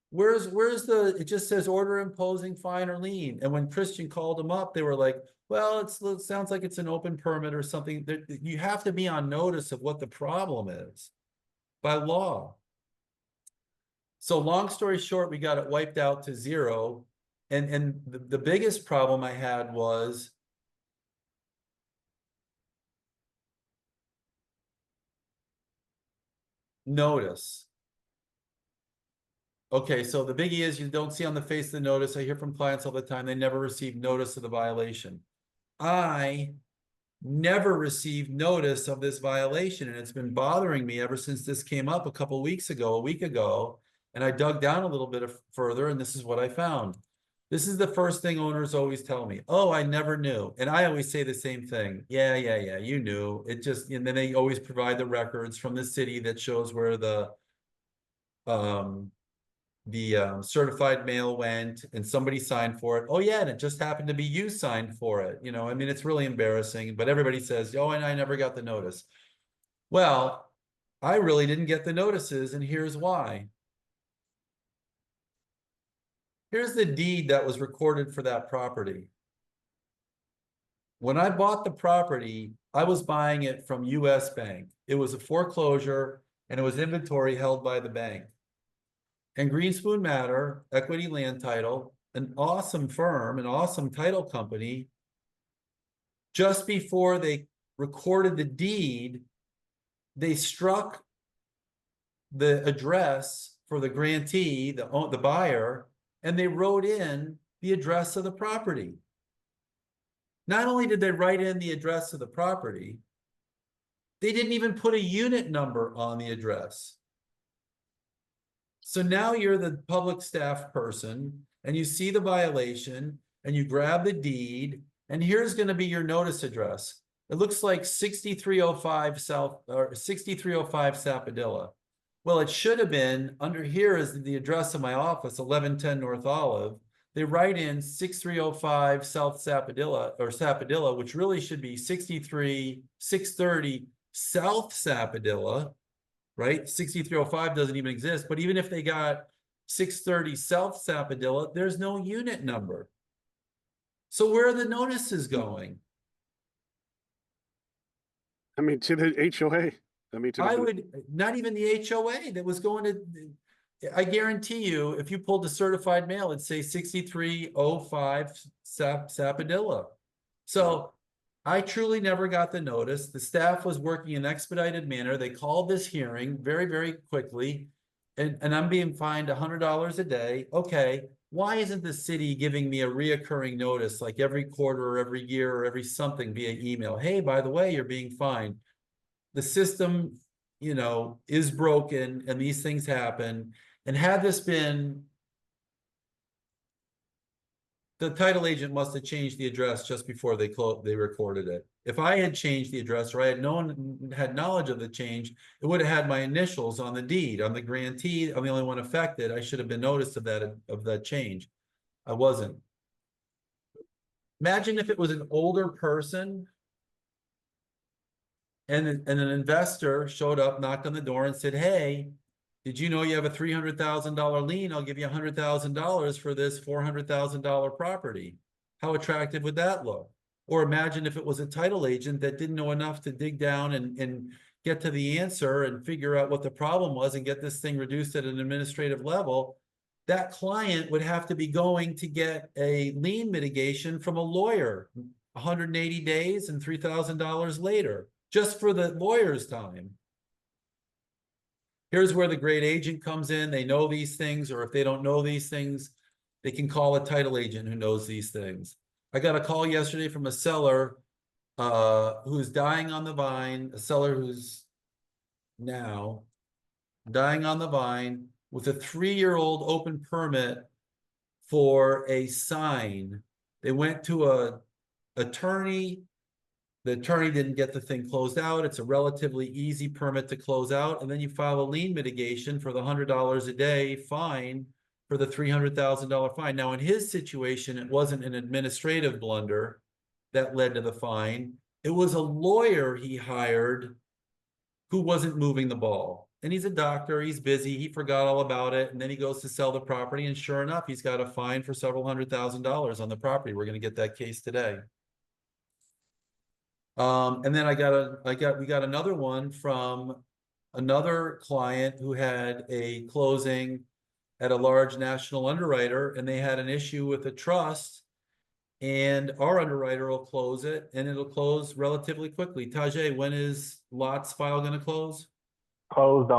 Where's it just says order imposing fine or lien. And when Christian called them up, they were like, well, it sounds like it's an open permit or something. You have to be on notice of what the problem is by law. So long story short, we got it wiped out to zero. And the biggest problem I had was notice. Okay, so the biggie is you don't see on the face of the notice. I hear from clients all the time, they never received notice of the violation. I never received notice of this violation, and it's been bothering me ever since this came up a week ago, and I dug down a little bit further, and this is what I found. This is the first thing owners always tell me. Oh, I never knew. And I always say the same thing. Yeah, you knew. It just, and then they always provide the records from the city that shows where the certified mail went and somebody signed for it. Oh yeah, and it just happened to be you signed for it. You know, I mean, it's really embarrassing, but everybody says, oh, and I never got the notice. Well, I really didn't get the notices, and here's why. Here's the deed that was recorded for that property. When I bought the property, I was buying it from US Bank. It was a foreclosure and it was inventory held by the bank. And Green Spoon Matter, Equity Land Title, an awesome firm, an awesome title company, just before they recorded the deed, they struck the address for the grantee, the buyer, and they wrote in the address of the property. Not only did they write in the address of the property, they didn't even put a unit number on the address. So now you're the public staff person and you see the violation and you grab the deed and here's going to be your notice address. It looks like 6305 South or 6305 Sappadilla. Well, it should have been under here is the address of my office, 1110 North Olive. They write in 6305 South Sappadilla or Sappadilla, which really should be 630 South Sappadilla, right? 6305 doesn't even exist, but even if they got 630 South Sappadilla, there's no unit number. So where are the notices going? I mean, to the HOA. I mean, to the, I would, not even the HOA that was going to, I guarantee you, if you pulled the certified mail, it'd say 6305 Sappadilla. So I truly never got the notice. The staff was working in an expedited manner. They called this hearing very, very quickly. And I'm being fined $100 a day. Okay, why isn't the city giving me a reoccurring notice like every quarter or every year or every something via email? Hey, by the way, you're being fined. The system, you know, is broken and these things happen. And had this been, the title agent must have changed the address just before they recorded it. If I had changed the address or I had had knowledge of the change, it would have had my initials on the deed. I'm the grantee. I'm the only one affected. I should have been noticed of that change. I wasn't. Imagine if it was an older person and an investor showed up, knocked on the door and said, hey, did you know you have a $300,000 lien? I'll give you $100,000 for this $400,000 property. How attractive would that look? Or imagine if it was a title agent that didn't know enough to dig down and get to the answer and figure out what the problem was and get this thing reduced at an administrative level. That client would have to be going to get a lien mitigation from a lawyer 180 days and $3,000 later, just for the lawyer's time. Here's where the great agent comes in. They know these things, or if they don't know these things, they can call a title agent who knows these things. I got a call yesterday from a seller who's dying on the vine, a seller who's now dying on the vine with a 3-year-old open permit for a sign. They went to an attorney. The attorney didn't get the thing closed out. It's a relatively easy permit to close out. And then you file a lien mitigation for the $100 a day fine for the $300,000 fine. Now, in his situation, it wasn't an administrative blunder that led to the fine. It was a lawyer he hired who wasn't moving the ball. And he's a doctor. He's busy. He forgot all about it. And then he goes to sell the property. And sure enough, he's got a fine for several $100,000 on the property. We're going to get that case today. And then we got another one from another client who had a closing at a large national underwriter, and they had an issue with a trust, and our underwriter will close it, and it'll close relatively quickly. Tajay, when is Lot's file going to close? Closed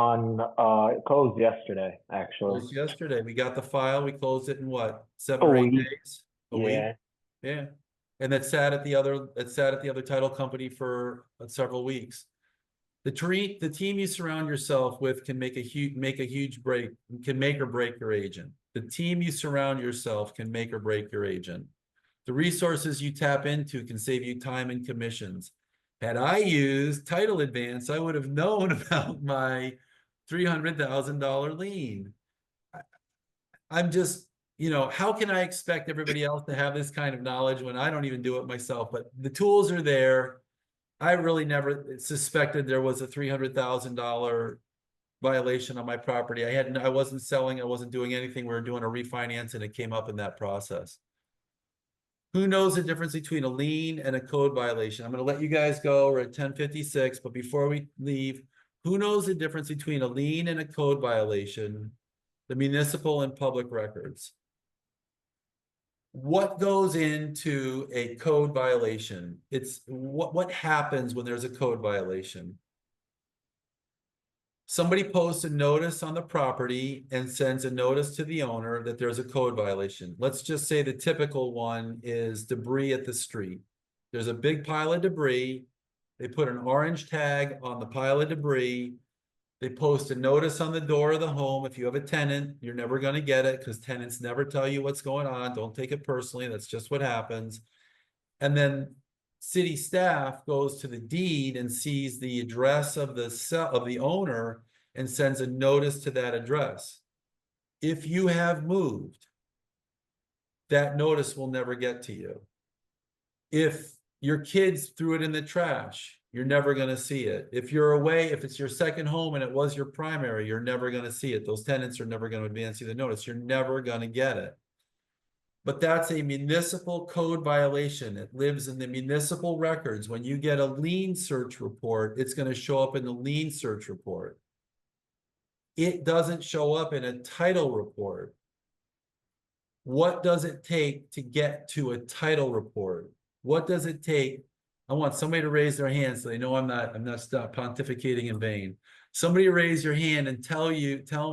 yesterday, actually. Closed yesterday. We got the file. We closed it in what, 7 or 8 days? A week? Yeah. And that sat at the other title company for several weeks. The team you surround yourself with can make a huge break, can make or break your agent. The team you surround yourself can make or break your agent. The resources you tap into can save you time and commissions. Had I used Title Advance, I would have known about my $300,000 lien. I'm just, you know, how can I expect everybody else to have this kind of knowledge when I don't even do it myself? But the tools are there. I really never suspected there was a $300,000 violation on my property. I wasn't selling, I wasn't doing anything. We were doing a refinance and it came up in that process. Who knows the difference between a lien and a code violation? I'm gonna let you guys go. We're at 10:56, but before we leave, who knows the difference between a lien and a code violation? The municipal and public records. What goes into a code violation? It's what happens when there's a code violation? Somebody posts a notice on the property and sends a notice to the owner that there's a code violation. Let's just say the typical one is debris at the street. There's a big pile of debris. They put an orange tag on the pile of debris. They post a notice on the door of the home. If you have a tenant, you're never going to get it because tenants never tell you what's going on. Don't take it personally. That's just what happens. And then city staff goes to the deed and sees the address of the owner and sends a notice to that address. If you have moved, that notice will never get to you. If your kids threw it in the trash, you're never going to see it. If you're away, if it's your second home and it was your primary, you're never going to see it. Those tenants are never going to advance you the notice. You're never going to get it. But that's a municipal code violation. It lives in the municipal records. When you get a lien search report, it's going to show up in the lien search report. It doesn't show up in a title report. What does it take to get to a title report? What does it take? I want somebody to raise their hand so they know I'm not pontificating in vain. Somebody raise your hand and tell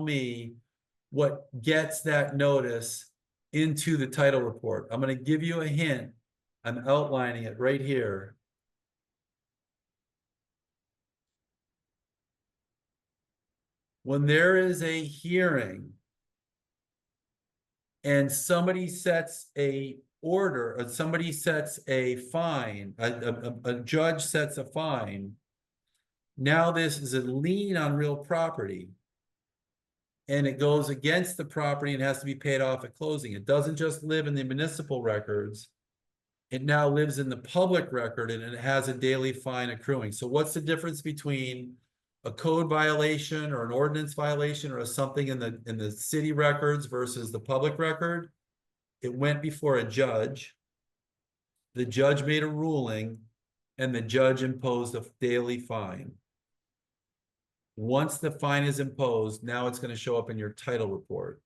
me what gets that notice into the title report. I'm going to give you a hint. I'm outlining it right here. When there is a hearing and somebody sets a order, or somebody sets a fine, a judge sets a fine, now this is a lien on real property. And it goes against the property and has to be paid off at closing. It doesn't just live in the municipal records. It now lives in the public record and it has a daily fine accruing. So what's the difference between a code violation or an ordinance violation or something in the city records versus the public record? It went before a judge. The judge made a ruling and the judge imposed a daily fine. Once the fine is imposed, now it's going to show up in your title report.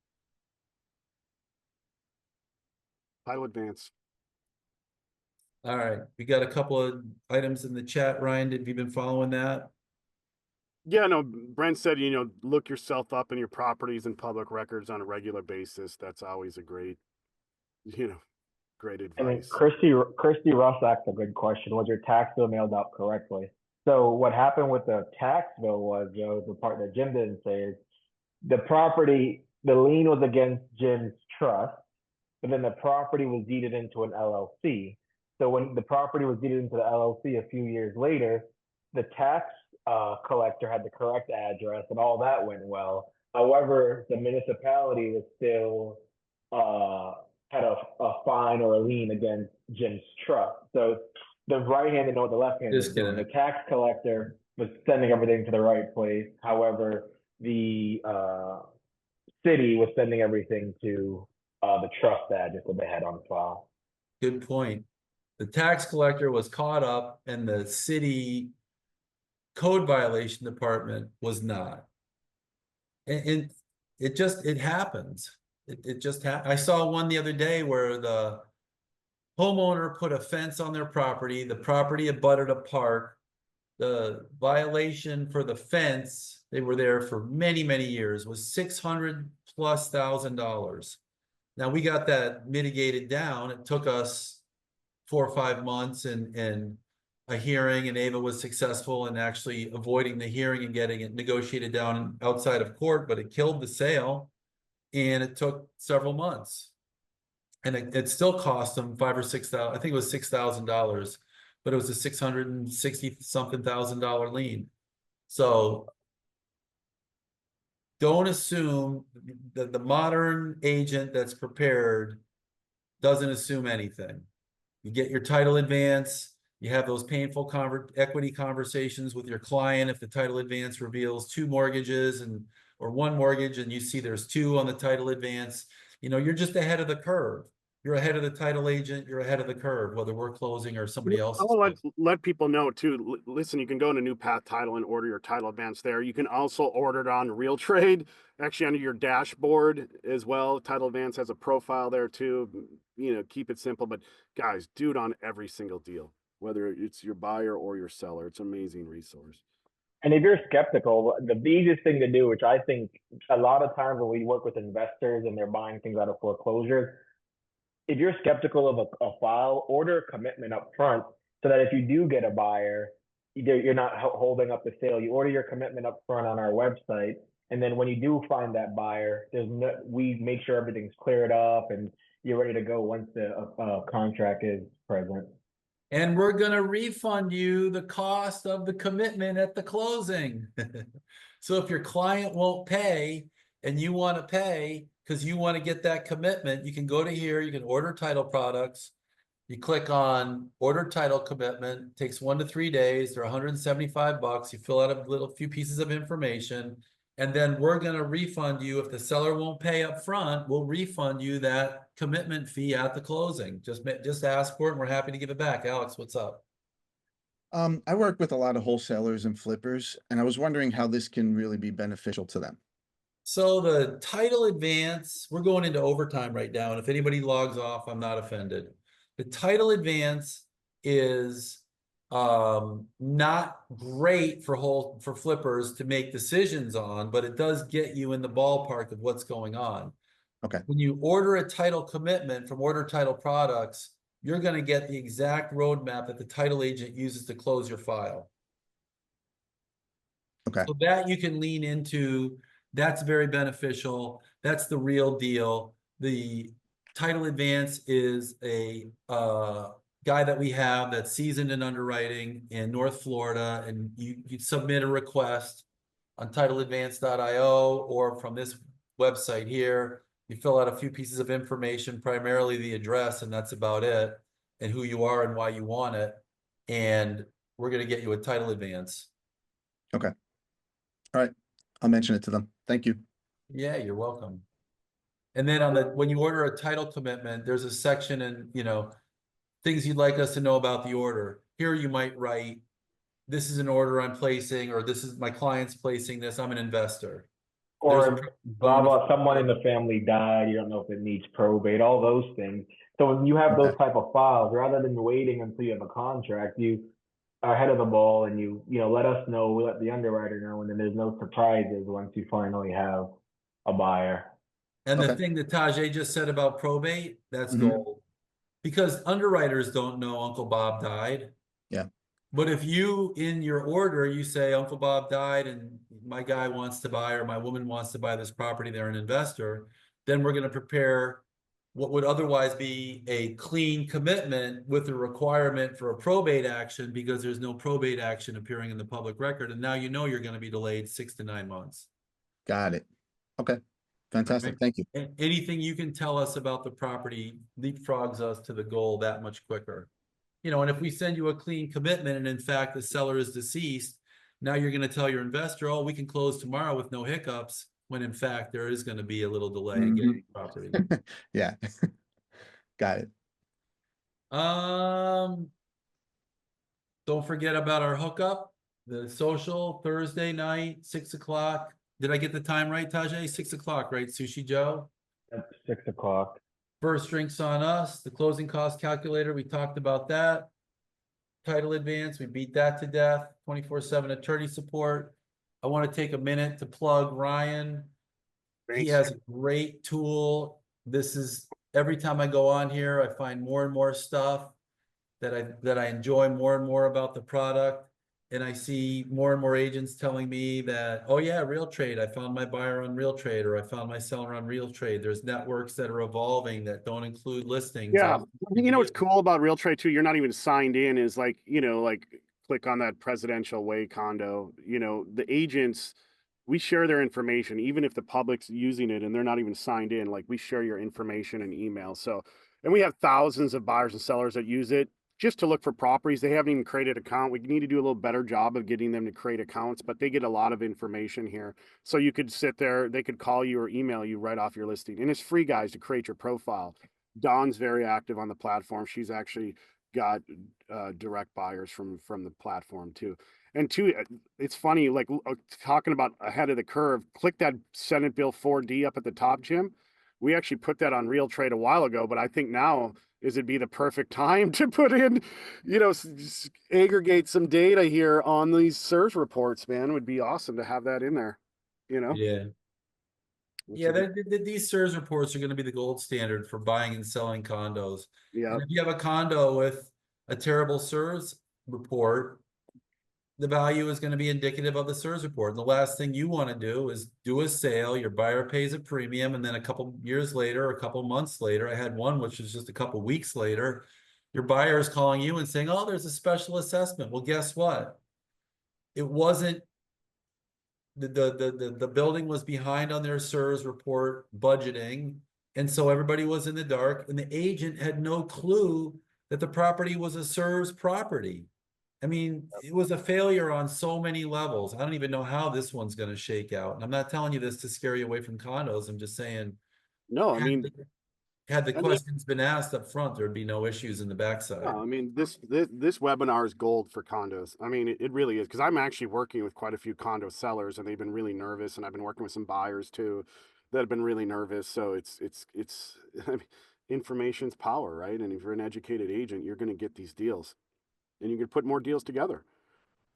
Title advance. All right, we got a couple of items in the chat. Ryan, have you been following that? Yeah, no, Brent said, look yourself up in your properties and public records on a regular basis. That's always a great, great advice. And then Christy Russ asked a good question. Was your tax bill mailed out correctly? So what happened with the tax bill was, the part that Jim didn't say is the property, the lien was against Jim's trust, but then the property was deeded into an LLC. So when the property was deeded into the LLC a few years later, the tax collector had the correct address and all that went well. However, the municipality was still had a fine or a lien against Jim's trust. So the right hand didn't know what the left hand was doing. The tax collector was sending everything to the right place. However, the city was sending everything to the trust address that they had on file. Good point. The tax collector was caught up and the city code violation department was not. And it happens. It just happens. I saw one the other day where the homeowner put a fence on their property. The property abutted a park. The violation for the fence, they were there for many, many years, was $600,000+. Now we got that mitigated down. It took us 4 or 5 months and a hearing, and Ava was successful in actually avoiding the hearing and getting it negotiated down outside of court, but it killed the sale and it took several months. And it still cost them $5,000 or $6,000. I think it was $6,000, but it was a $660-something-thousand lien. So don't assume that the modern agent that's prepared doesn't assume anything. You get your title advance, You have those painful equity conversations with your client. If the title advance reveals 2 mortgages or 1 mortgage, and you see there's 2 on the title advance, you know, you're just ahead of the curve. You're ahead of the title agent. You're ahead of the curve, whether we're closing or somebody else. I will let people know too. Listen, you can go to New Path Title and order your title advance there. You can also order it on RealTrade, actually under your dashboard as well. Title advance has a profile there too. You know, keep it simple, but guys, do it on every single deal, whether it's your buyer or your seller. It's an amazing resource. And if you're skeptical, the easiest thing to do, which I think a lot of times when we work with investors and they're buying things out of foreclosures, if you're skeptical of a file, order a commitment up front so that if you do get a buyer, you're not holding up the sale. You order your commitment up front on our website. And then when you do find that buyer, we make sure everything's cleared up and you're ready to go once the contract is present. And we're going to refund you the cost of the commitment at the closing. So if your client won't pay and you want to pay because you want to get that commitment, you can go to here, you can order title products. You click on order title commitment. It takes 1 to 3 days. They're $175. You fill out a few pieces of information, and then we're going to refund you. If the seller won't pay up front, we'll refund you that commitment fee at the closing. Just ask for it and we're happy to give it back. Alex, what's up? I work with a lot of wholesalers and flippers, and I was wondering how this can really be beneficial to them. So the title advance, we're going into overtime right now. And if anybody logs off, I'm not offended. The title advance is not great for flippers to make decisions on, but it does get you in the ballpark of what's going on. Okay. When you order a title commitment from Order Title Products, you're going to get the exact roadmap that the title agent uses to close your file. Okay. So that you can lean into. That's very beneficial. That's the real deal. The title advance is a guy that we have that's seasoned in underwriting in North Florida, and you submit a request on titleadvance.io or from this website here. You fill out a few pieces of information, primarily the address, and that's about it, and who you are and why you want it. And we're going to get you a title advance. Okay. All right. I'll mention it to them. Thank you. Yeah, you're welcome. And then when you order a title commitment, there's a section in, you know, things you'd like us to know about the order. Here you might write, this is an order I'm placing, or this is my client's placing this, I'm an investor. Or blah, blah, someone in the family died, you don't know if it needs probate, all those things. So when you have those type of files, rather than waiting until you have a contract, you are ahead of the ball and you let us know, we let the underwriter know, and then there's no surprises once you finally have a buyer. And the thing that Tajay just said about probate, that's gold. Because underwriters don't know Uncle Bob died. Yeah. But if you, in your order, you say Uncle Bob died and my guy wants to buy, or my woman wants to buy this property, they're an investor, then we're going to prepare what would otherwise be a clean commitment with a requirement for a probate action, because there's no probate action appearing in the public record. And now you know you're going to be delayed 6 to 9 months. Got it. Okay. Fantastic. Thank you. And anything you can tell us about the property leapfrogs us to the goal that much quicker. You know, and if we send you a clean commitment and in fact the seller is deceased, now you're going to tell your investor, oh, we can close tomorrow with no hiccups, when in fact there is going to be a little delay in getting the property. Yeah. Got it. Don't forget about our hookup, the social, Thursday night, 6 o'clock. Did I get the time right, Tajay? 6 o'clock, right, Sushi Joe? That's 6 o'clock. First drinks on us. The closing cost calculator, we talked about that. Title advance, we beat that to death. 24/7 attorney support. I want to take a minute to plug Ryan. He has a great tool. This is, every time I go on here, I find more and more stuff that I enjoy more and more about the product. And I see more and more agents telling me that, oh yeah, RealTrade, I found my buyer on RealTrade, or I found my seller on RealTrade. There's networks that are evolving that don't include listings. Yeah. You know what's cool about RealTrade too? You're not even signed in, is like, you know, like click on that presidential way condo, you know, the agents, we share their information, even if the public's using it and they're not even signed in, like we share your information and email. So, and we have thousands of buyers and sellers that use it. just to look for properties. They haven't even created an account. We need to do a little better job of getting them to create accounts, but they get a lot of information here. So you could sit there, they could call you or email you right off your listing. And it's free, guys, to create your profile. Dawn's very active on the platform. She's actually got direct buyers from the platform too. And two, it's funny, like talking about ahead of the curve, click that Senate Bill 4D up at the top, Jim. We actually put that on RealTrade a while ago, but I think now it'd be the perfect time to put in, you know, aggregate some data here on these SERS reports, man. It would be awesome to have that in there, you know? Yeah. Yeah, these SERS reports are going to be the gold standard for buying and selling condos. Yeah. And if you have a condo with a terrible SERS report, the value is going to be indicative of the SERS report. And the last thing you want to do is do a sale, your buyer pays a premium, and then a couple years later, a couple months later, I had one which was just a couple weeks later, your buyer is calling you and saying, oh, there's a special assessment. Well, guess what? It wasn't the building was behind on their SERS report budgeting, and so everybody was in the dark, and the agent had no clue that the property was a SERS property. I mean, it was a failure on so many levels. I don't even know how this one's going to shake out. And I'm not telling you this to scare you away from condos. I'm just saying, No, I mean, had the questions been asked up front, there'd be no issues in the backside. no, I mean, this webinar is gold for condos. I mean, it really is, because I'm actually working with quite a few condo sellers, and they've been really nervous, and I've been working with some buyers too that have been really nervous. So it's I mean, information's power, right? And if you're an educated agent, you're going to get these deals, and you can put more deals together.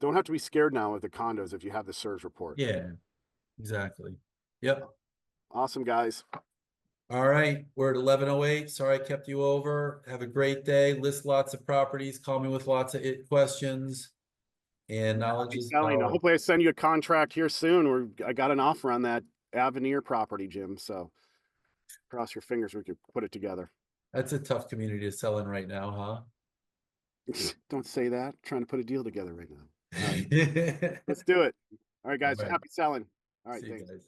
Don't have to be scared now with the condos if you have the SERS report. Yeah, exactly. Yep. Awesome, guys. All right, we're at 11:08. Sorry I kept you over. Have a great day. List lots of properties. Call me with lots of questions. And knowledge is Selling. power. Hopefully I send you a contract here soon. I got an offer on that Avenir property, Jim. So cross your fingers we could put it together. That's a tough community to sell in right now, huh? Don't say that. I'm trying to put a deal together right now. All right. Let's Let's do it. All right, guys. All right. Happy selling. All right, See you thanks. guys.